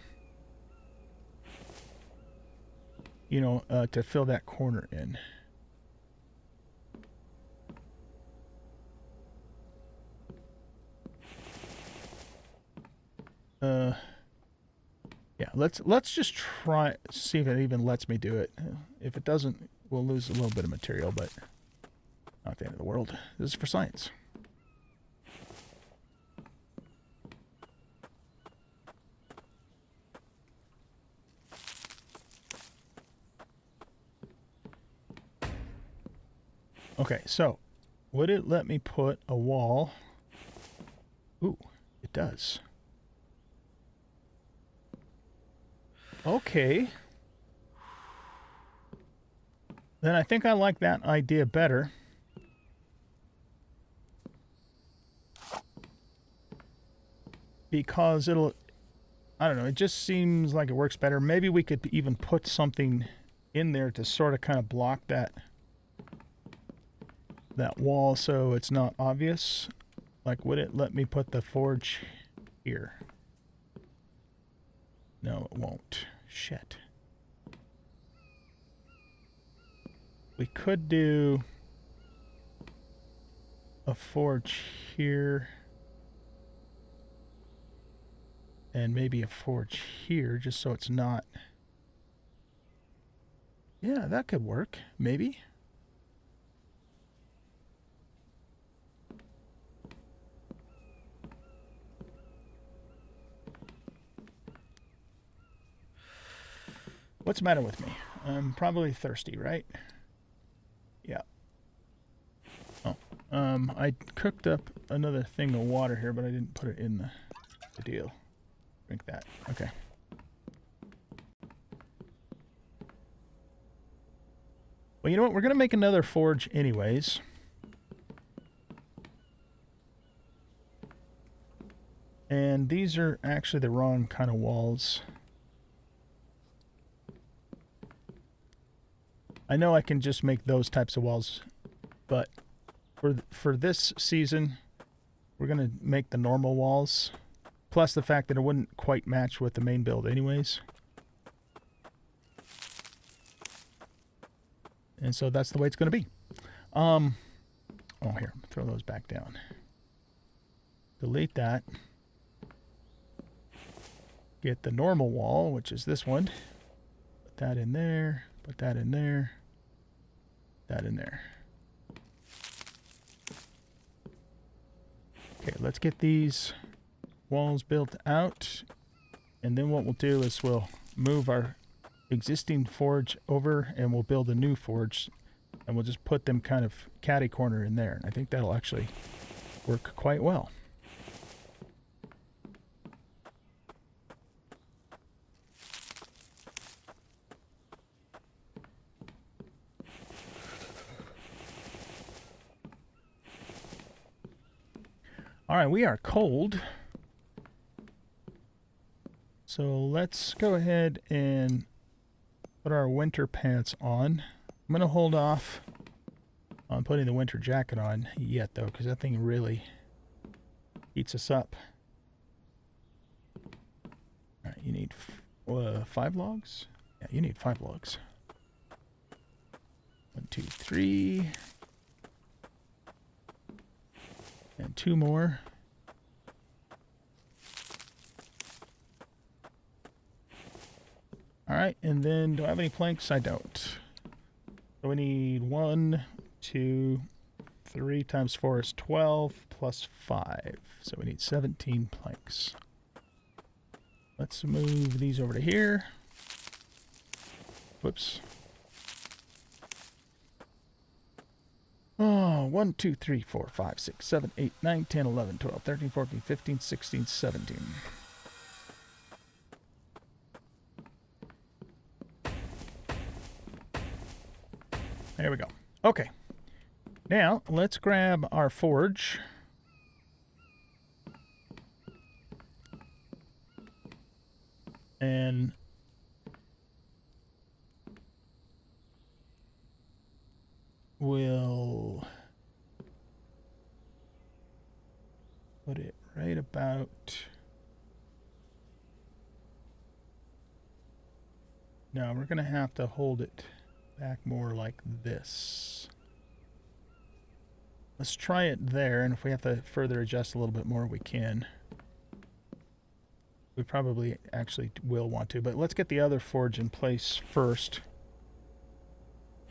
You know, to fill that corner in. Yeah, let's just try, see if it even lets me do it. If it doesn't, we'll lose a little bit of material, but not the end of the world. This is for science. Okay, so would it let me put a wall? Ooh, it does. Okay. Then I think I like that idea better. Because it'll, I don't know, it just seems like it works better. Maybe we could even put something in there to sort of kind of block that wall so it's not obvious. Like, would it let me put the forge here? No, it won't. Shit. We could do a forge here. And maybe a forge here, just so it's not... Yeah, that could work. Maybe. What's the matter with me? I'm probably thirsty, right? Yeah. Oh. I cooked up another thing of water here, but I didn't put it in the deal. Drink that. Okay. Well, you know what? We're going to make another forge anyways. And these are actually the wrong kind of walls. I know I can just make those types of walls, but for this season, we're going to make the normal walls. Plus the fact that it wouldn't quite match with the main build anyways. And so that's the way it's going to be. Oh, here, throw those back down. Delete that. Get the normal wall, which is this one. Put that in there. Put that in there. That in there. Okay, let's get these walls built out. And then what we'll do is we'll move our existing forge over and we'll build a new forge. And we'll just put them kind of catty corner in there. I think that'll actually work quite well. All right, we are cold. So let's go ahead and put our winter pants on. I'm going to hold off on putting the winter jacket on yet, though, because that thing really heats us up. All right, you need 5 logs? Yeah, you need 5 logs. 1, 2, 3. And 2 more. All right, and then do I have any planks? I don't. So we need 1, 2, 3 times 4 is 12 plus 5. So we need 17 planks. Let's move these over to here. Whoops. Oh, 1, 2, 3, 4, 5, 6, 7, 8, 9, 10, 11, 12, 13, 14, 15, 16, 17. There we go. Okay. Now, let's grab our forge. And we'll put it right about... No, we're going to have to hold it back more like this. Let's try it there, and if we have to further adjust a little bit more, we can. We probably actually will want to, but let's get the other forge in place first,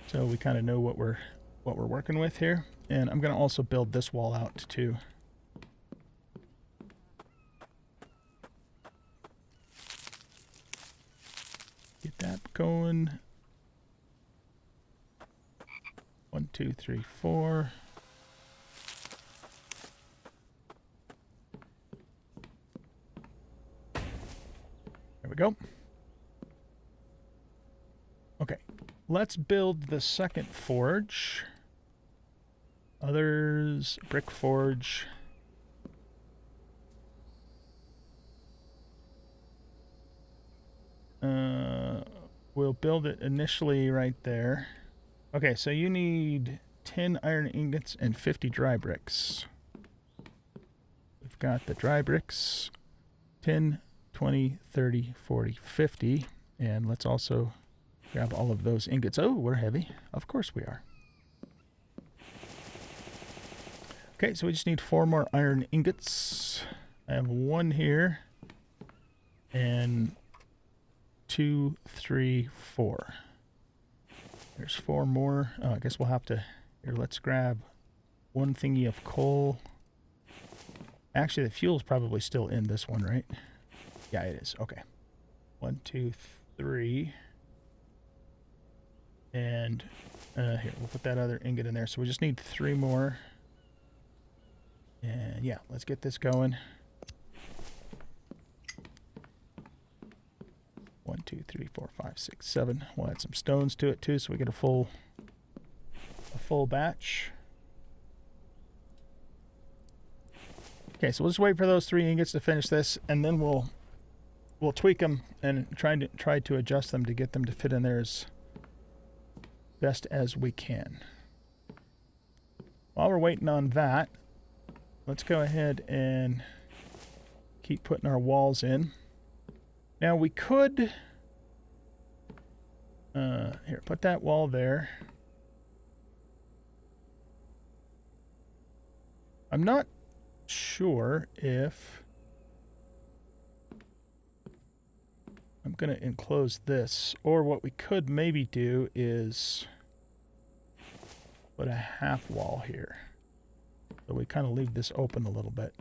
so we kind of know what we're working with here. And I'm going to also build this wall out too. Get that going. 1, 2, 3, 4. There we go. Okay, let's build the second forge. Others, brick forge. We'll build it initially right there. Okay, so you need 10 iron ingots and 50 dry bricks. We've got the dry bricks, 10, 20, 30, 40, 50. And let's also grab all of those ingots. Oh, we're heavy. Of course we are. Okay, so we just need 4 more iron ingots. I have 1 here. And 2, 3, 4. There's 4 more. Oh, I guess we'll have to... Here, let's grab 1 thingy of coal. Actually, the fuel's probably still in this one, right? Yeah, it is. Okay. 1, 2, 3. And here, we'll put that other ingot in there. So we just need 3 more. And yeah, let's get this going. 1, 2, 3, 4, 5, 6, 7. We'll add some stones to it too, so we get a full batch. Okay, so we'll just wait for those 3 ingots to finish this, and then we'll tweak them and try to adjust them to get them to fit in there as best as we can. While we're waiting on that, let's go ahead and keep putting our walls in. Now we could, here, put that wall there. I'm not sure if I'm going to enclose this, or what we could maybe do is put a half wall here. So we kind of leave this open a little bit.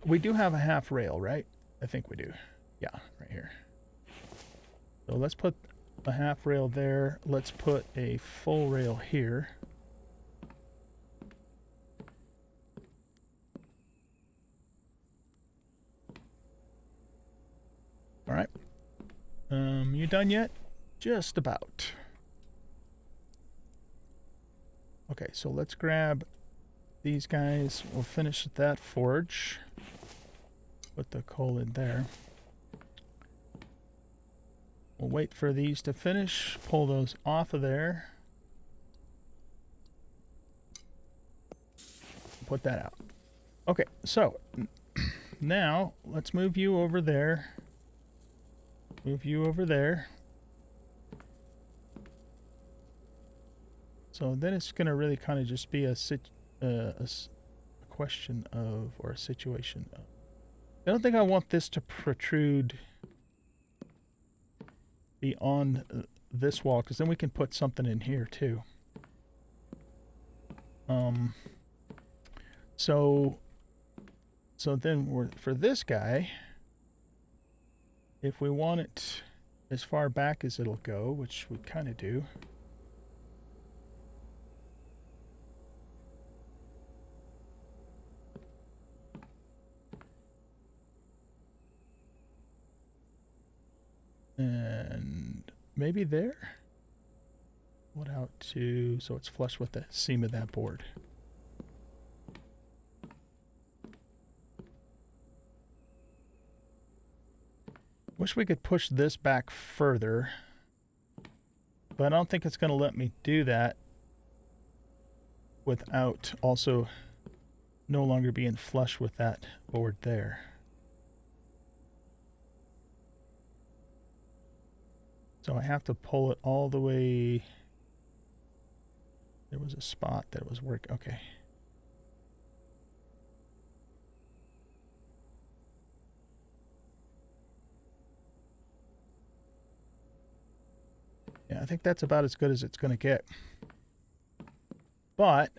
We do have a half rail, right? I think we do. Yeah, right here. So let's put a half rail there. Let's put a full rail here. All right. You done yet? Just about. Okay, so let's grab these guys. We'll finish that forge. Put the coal in there. We'll wait for these to finish. Pull those off of there. Put that out. Okay, so now let's move you over there. Move you over there. So then it's going to really kind of just be a question of, or a situation of. I don't think I want this to protrude beyond this wall, because then we can put something in here too. So then for this guy, if we want it as far back as it'll go, which we kind of do. And maybe there? What out to, so it's flush with the seam of that board. Wish we could push this back further, but I don't think it's going to let me do that without also no longer being flush with that board there. So I have to pull it all the way. There was a spot that it was working. Okay. Yeah, I think that's about as good as it's going to get. But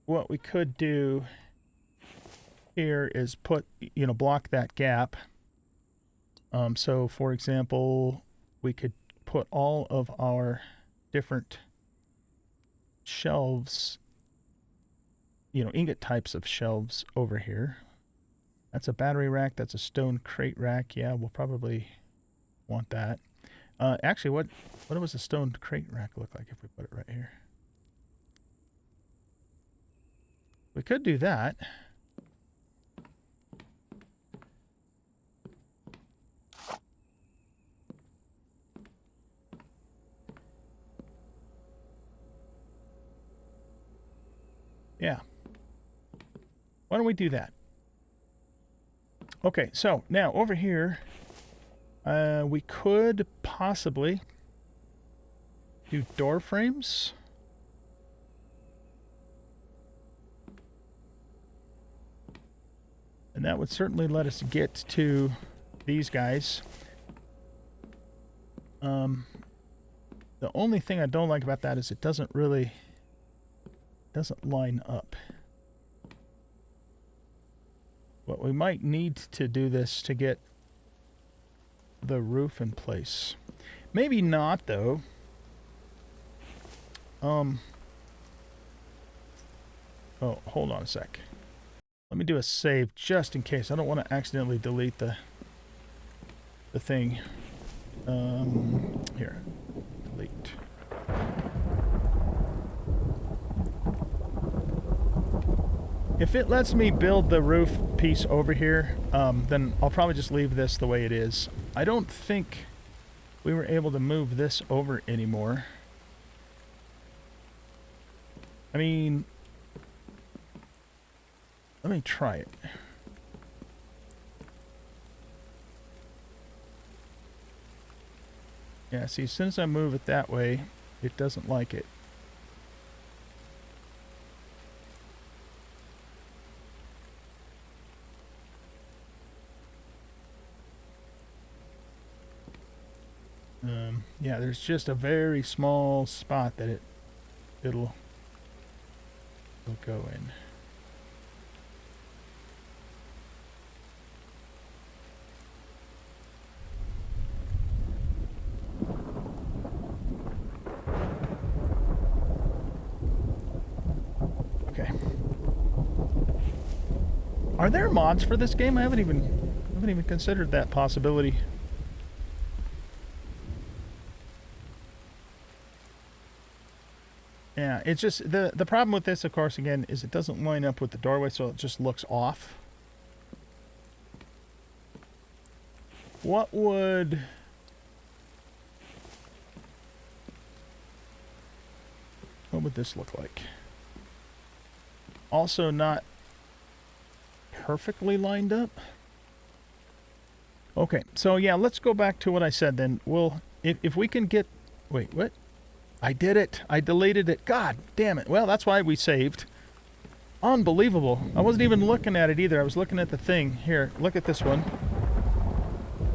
what we could do here is put, block that gap. So for example, we could put all of our different shelves, ingot types of shelves over here. That's a battery rack. That's a stone crate rack. Yeah, we'll probably want that. Actually, what does a stone crate rack look like if we put it right here? We could do that. Yeah. Why don't we do that? Okay, so now over here, we could possibly do door frames. And that would certainly let us get to these guys. The only thing I don't like about that is it doesn't line up. But we might need to do this to get the roof in place. Maybe not, though. Oh, hold on a sec. Let me do a save just in case. I don't want to accidentally delete the thing. Here. Delete. If it lets me build the roof piece over here, then I'll probably just leave this the way it is. I don't think we were able to move this over anymore. I mean, let me try it. Yeah, see, as soon as I move it that way, it doesn't like it. Yeah, there's just a very small spot that it'll go in. Okay. Are there mods for this game? I haven't even considered that possibility. Yeah, it's just the problem with this, of course, again, is it doesn't line up with the doorway, so it just looks off. What would this look like? Also not perfectly lined up. Okay, so yeah, let's go back to what I said then. We'll if we can get wait, what? I did it. I deleted it. God damn it. Well, that's why we saved. Unbelievable. I wasn't even looking at it either. I was looking at the thing. Here, look at this one.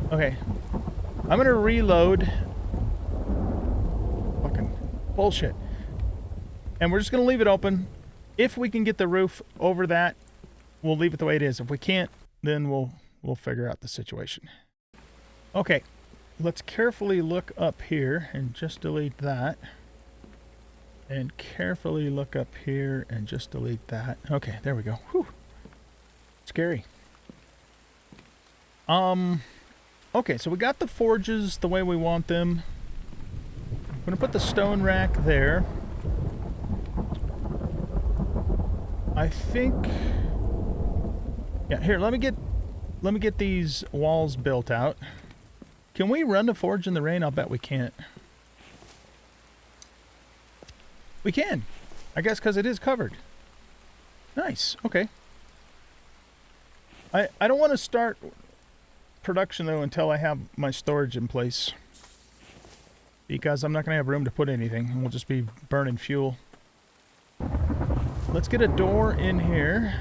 Okay. I'm going to reload. Fucking bullshit. And we're just going to leave it open. If we can get the roof over that, we'll leave it the way it is. If we can't, then we'll figure out the situation. Okay. Let's carefully look up here and just delete that. And carefully look up here and just delete that. Okay, there we go. Whew. Scary. Okay, so we got the forges the way we want them. I'm gonna put the stone rack there. I think, yeah, here, let me get these walls built out. Can we run the forge in the rain? I'll bet we can't. We can. I guess because it is covered. Nice. Okay. I don't want to start production, though, until I have my storage in place. Because I'm not going to have room to put anything. We'll just be burning fuel. Let's get a door in here.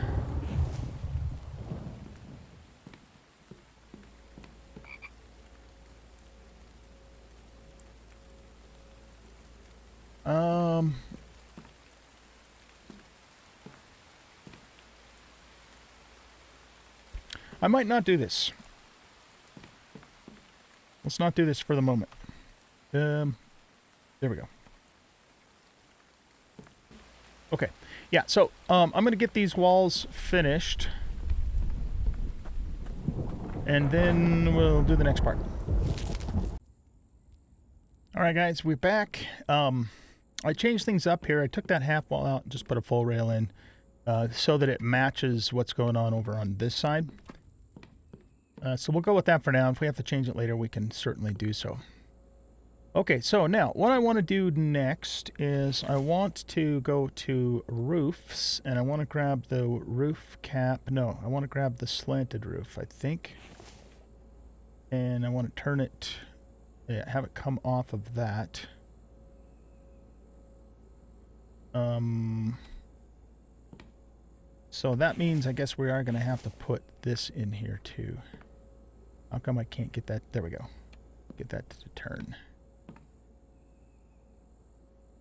I might not do this. Let's not do this for the moment. There we go. Okay. Yeah, so I'm going to get these walls finished. And then we'll do the next part. Alright guys, we're back. I changed things up here. I took that half wall out and just put a full rail in so that it matches what's going on over on this side. So we'll go with that for now. If we have to change it later, we can certainly do so. Okay, so now what I want to do next is I want to go to roofs, and I want to grab the roof cap. No, I want to grab the slanted roof, I think. And I want to turn it, yeah, have it come off of that. So that means I guess we are going to have to put this in here too. How come I can't get that? There we go. Get that to turn.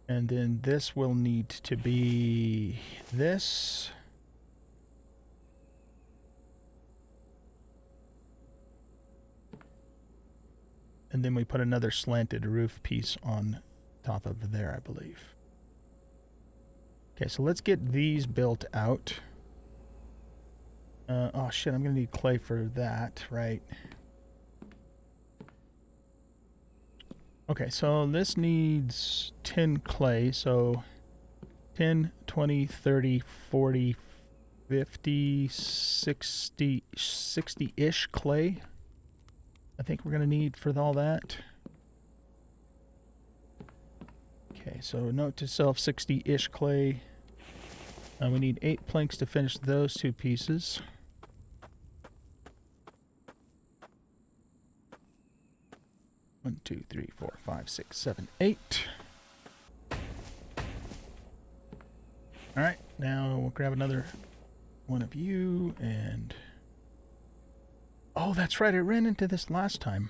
And then this will need to be this. And then we put another slanted roof piece on top of there, I believe. Okay, so let's get these built out. Oh shit, I'm gonna need clay for that, right? Okay, so this needs 10 clay, so 10, 20, 30, 40, 50, 60, 60-ish clay. I think we're going to need for all that. Okay, so note to self, 60-ish clay. We need 8 planks to finish those 2 pieces. One, 2, 3, 4, 5, 6, 7, 8. Alright, now we'll grab another one of you and... Oh, that's right, I ran into this last time.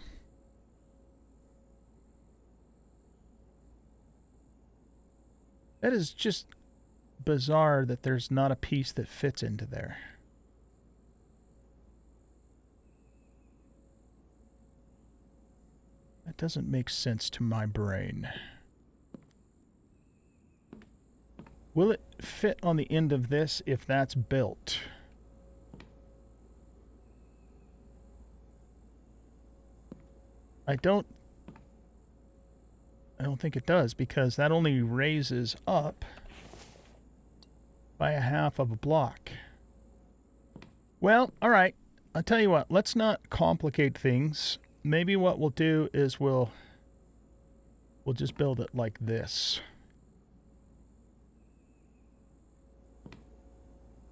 That is just bizarre that there's not a piece that fits into there. That doesn't make sense to my brain. Will it fit on the end of this if that's built? I don't don't think it does, because that only raises up by a half of a block. Well, all right. I'll tell you what. Let's not complicate things. Maybe what we'll do is we'll just build it like this.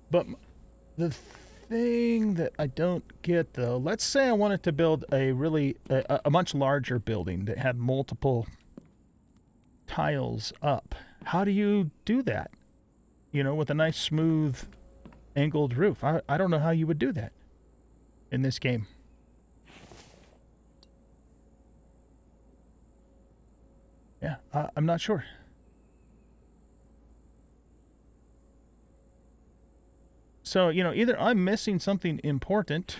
But the thing that I don't get, though, let's say I wanted to build a much larger building that had multiple tiles up. How do you do that? You know, with a nice smooth angled roof. I don't know how you would do that in this game. Yeah, I'm not sure. So, you know, either I'm missing something important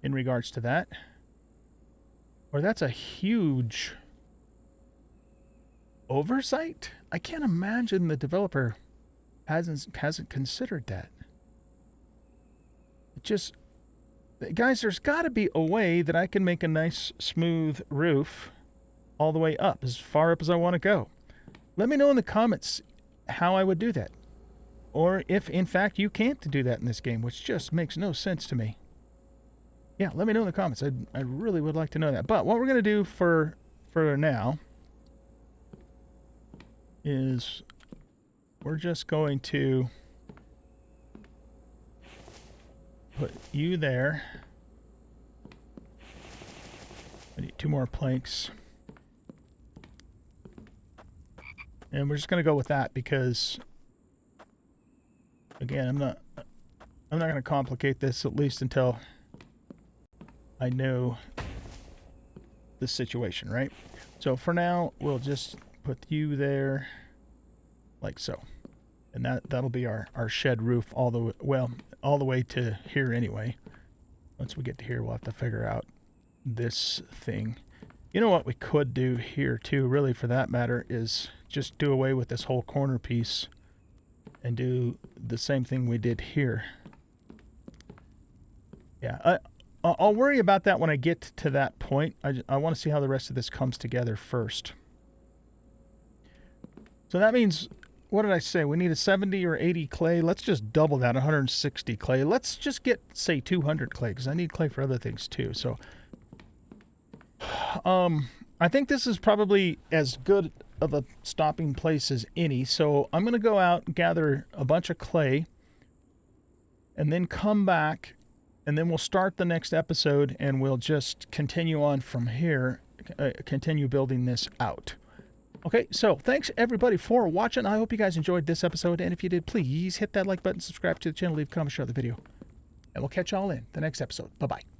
in regards to that, or that's a huge oversight. I can't imagine the developer hasn't considered that. It just, guys, there's got to be a way that I can make a nice smooth roof all the way up, as far up as I want to go. Let me know in the comments how I would do that. Or if, in fact, you can't do that in this game, which just makes no sense to me. Yeah, let me know in the comments. I really would like to know that. But what we're going to do for now is we're just going to put you there. I need 2 more planks. And we're just going to go with that because, again, I'm not going to complicate this, at least until I know the situation, right? So for now, we'll just put you there like so. And that'll be our shed roof all the way to here anyway. Once we get to here, we'll have to figure out this thing. You know what we could do here too, really, for that matter, is just do away with this whole corner piece and do the same thing we did here. Yeah, I'll worry about that when I get to that point. I want to see how the rest of this comes together first. So that means, what did I say? We need a 70 or 80 clay. Let's just double that, 160 clay. Let's just get, say, 200 clay, because I need clay for other things too. So I think this is probably as good of a stopping place as any. So I'm going to go out and gather a bunch of clay and then come back, and then we'll start the next episode and we'll just continue on from here, continue building this out. Okay, so thanks everybody for watching. I hope you guys enjoyed this episode, and if you did, please hit that like button, subscribe to the channel, leave a comment, share the video, and we'll catch y'all in the next episode. Bye-bye.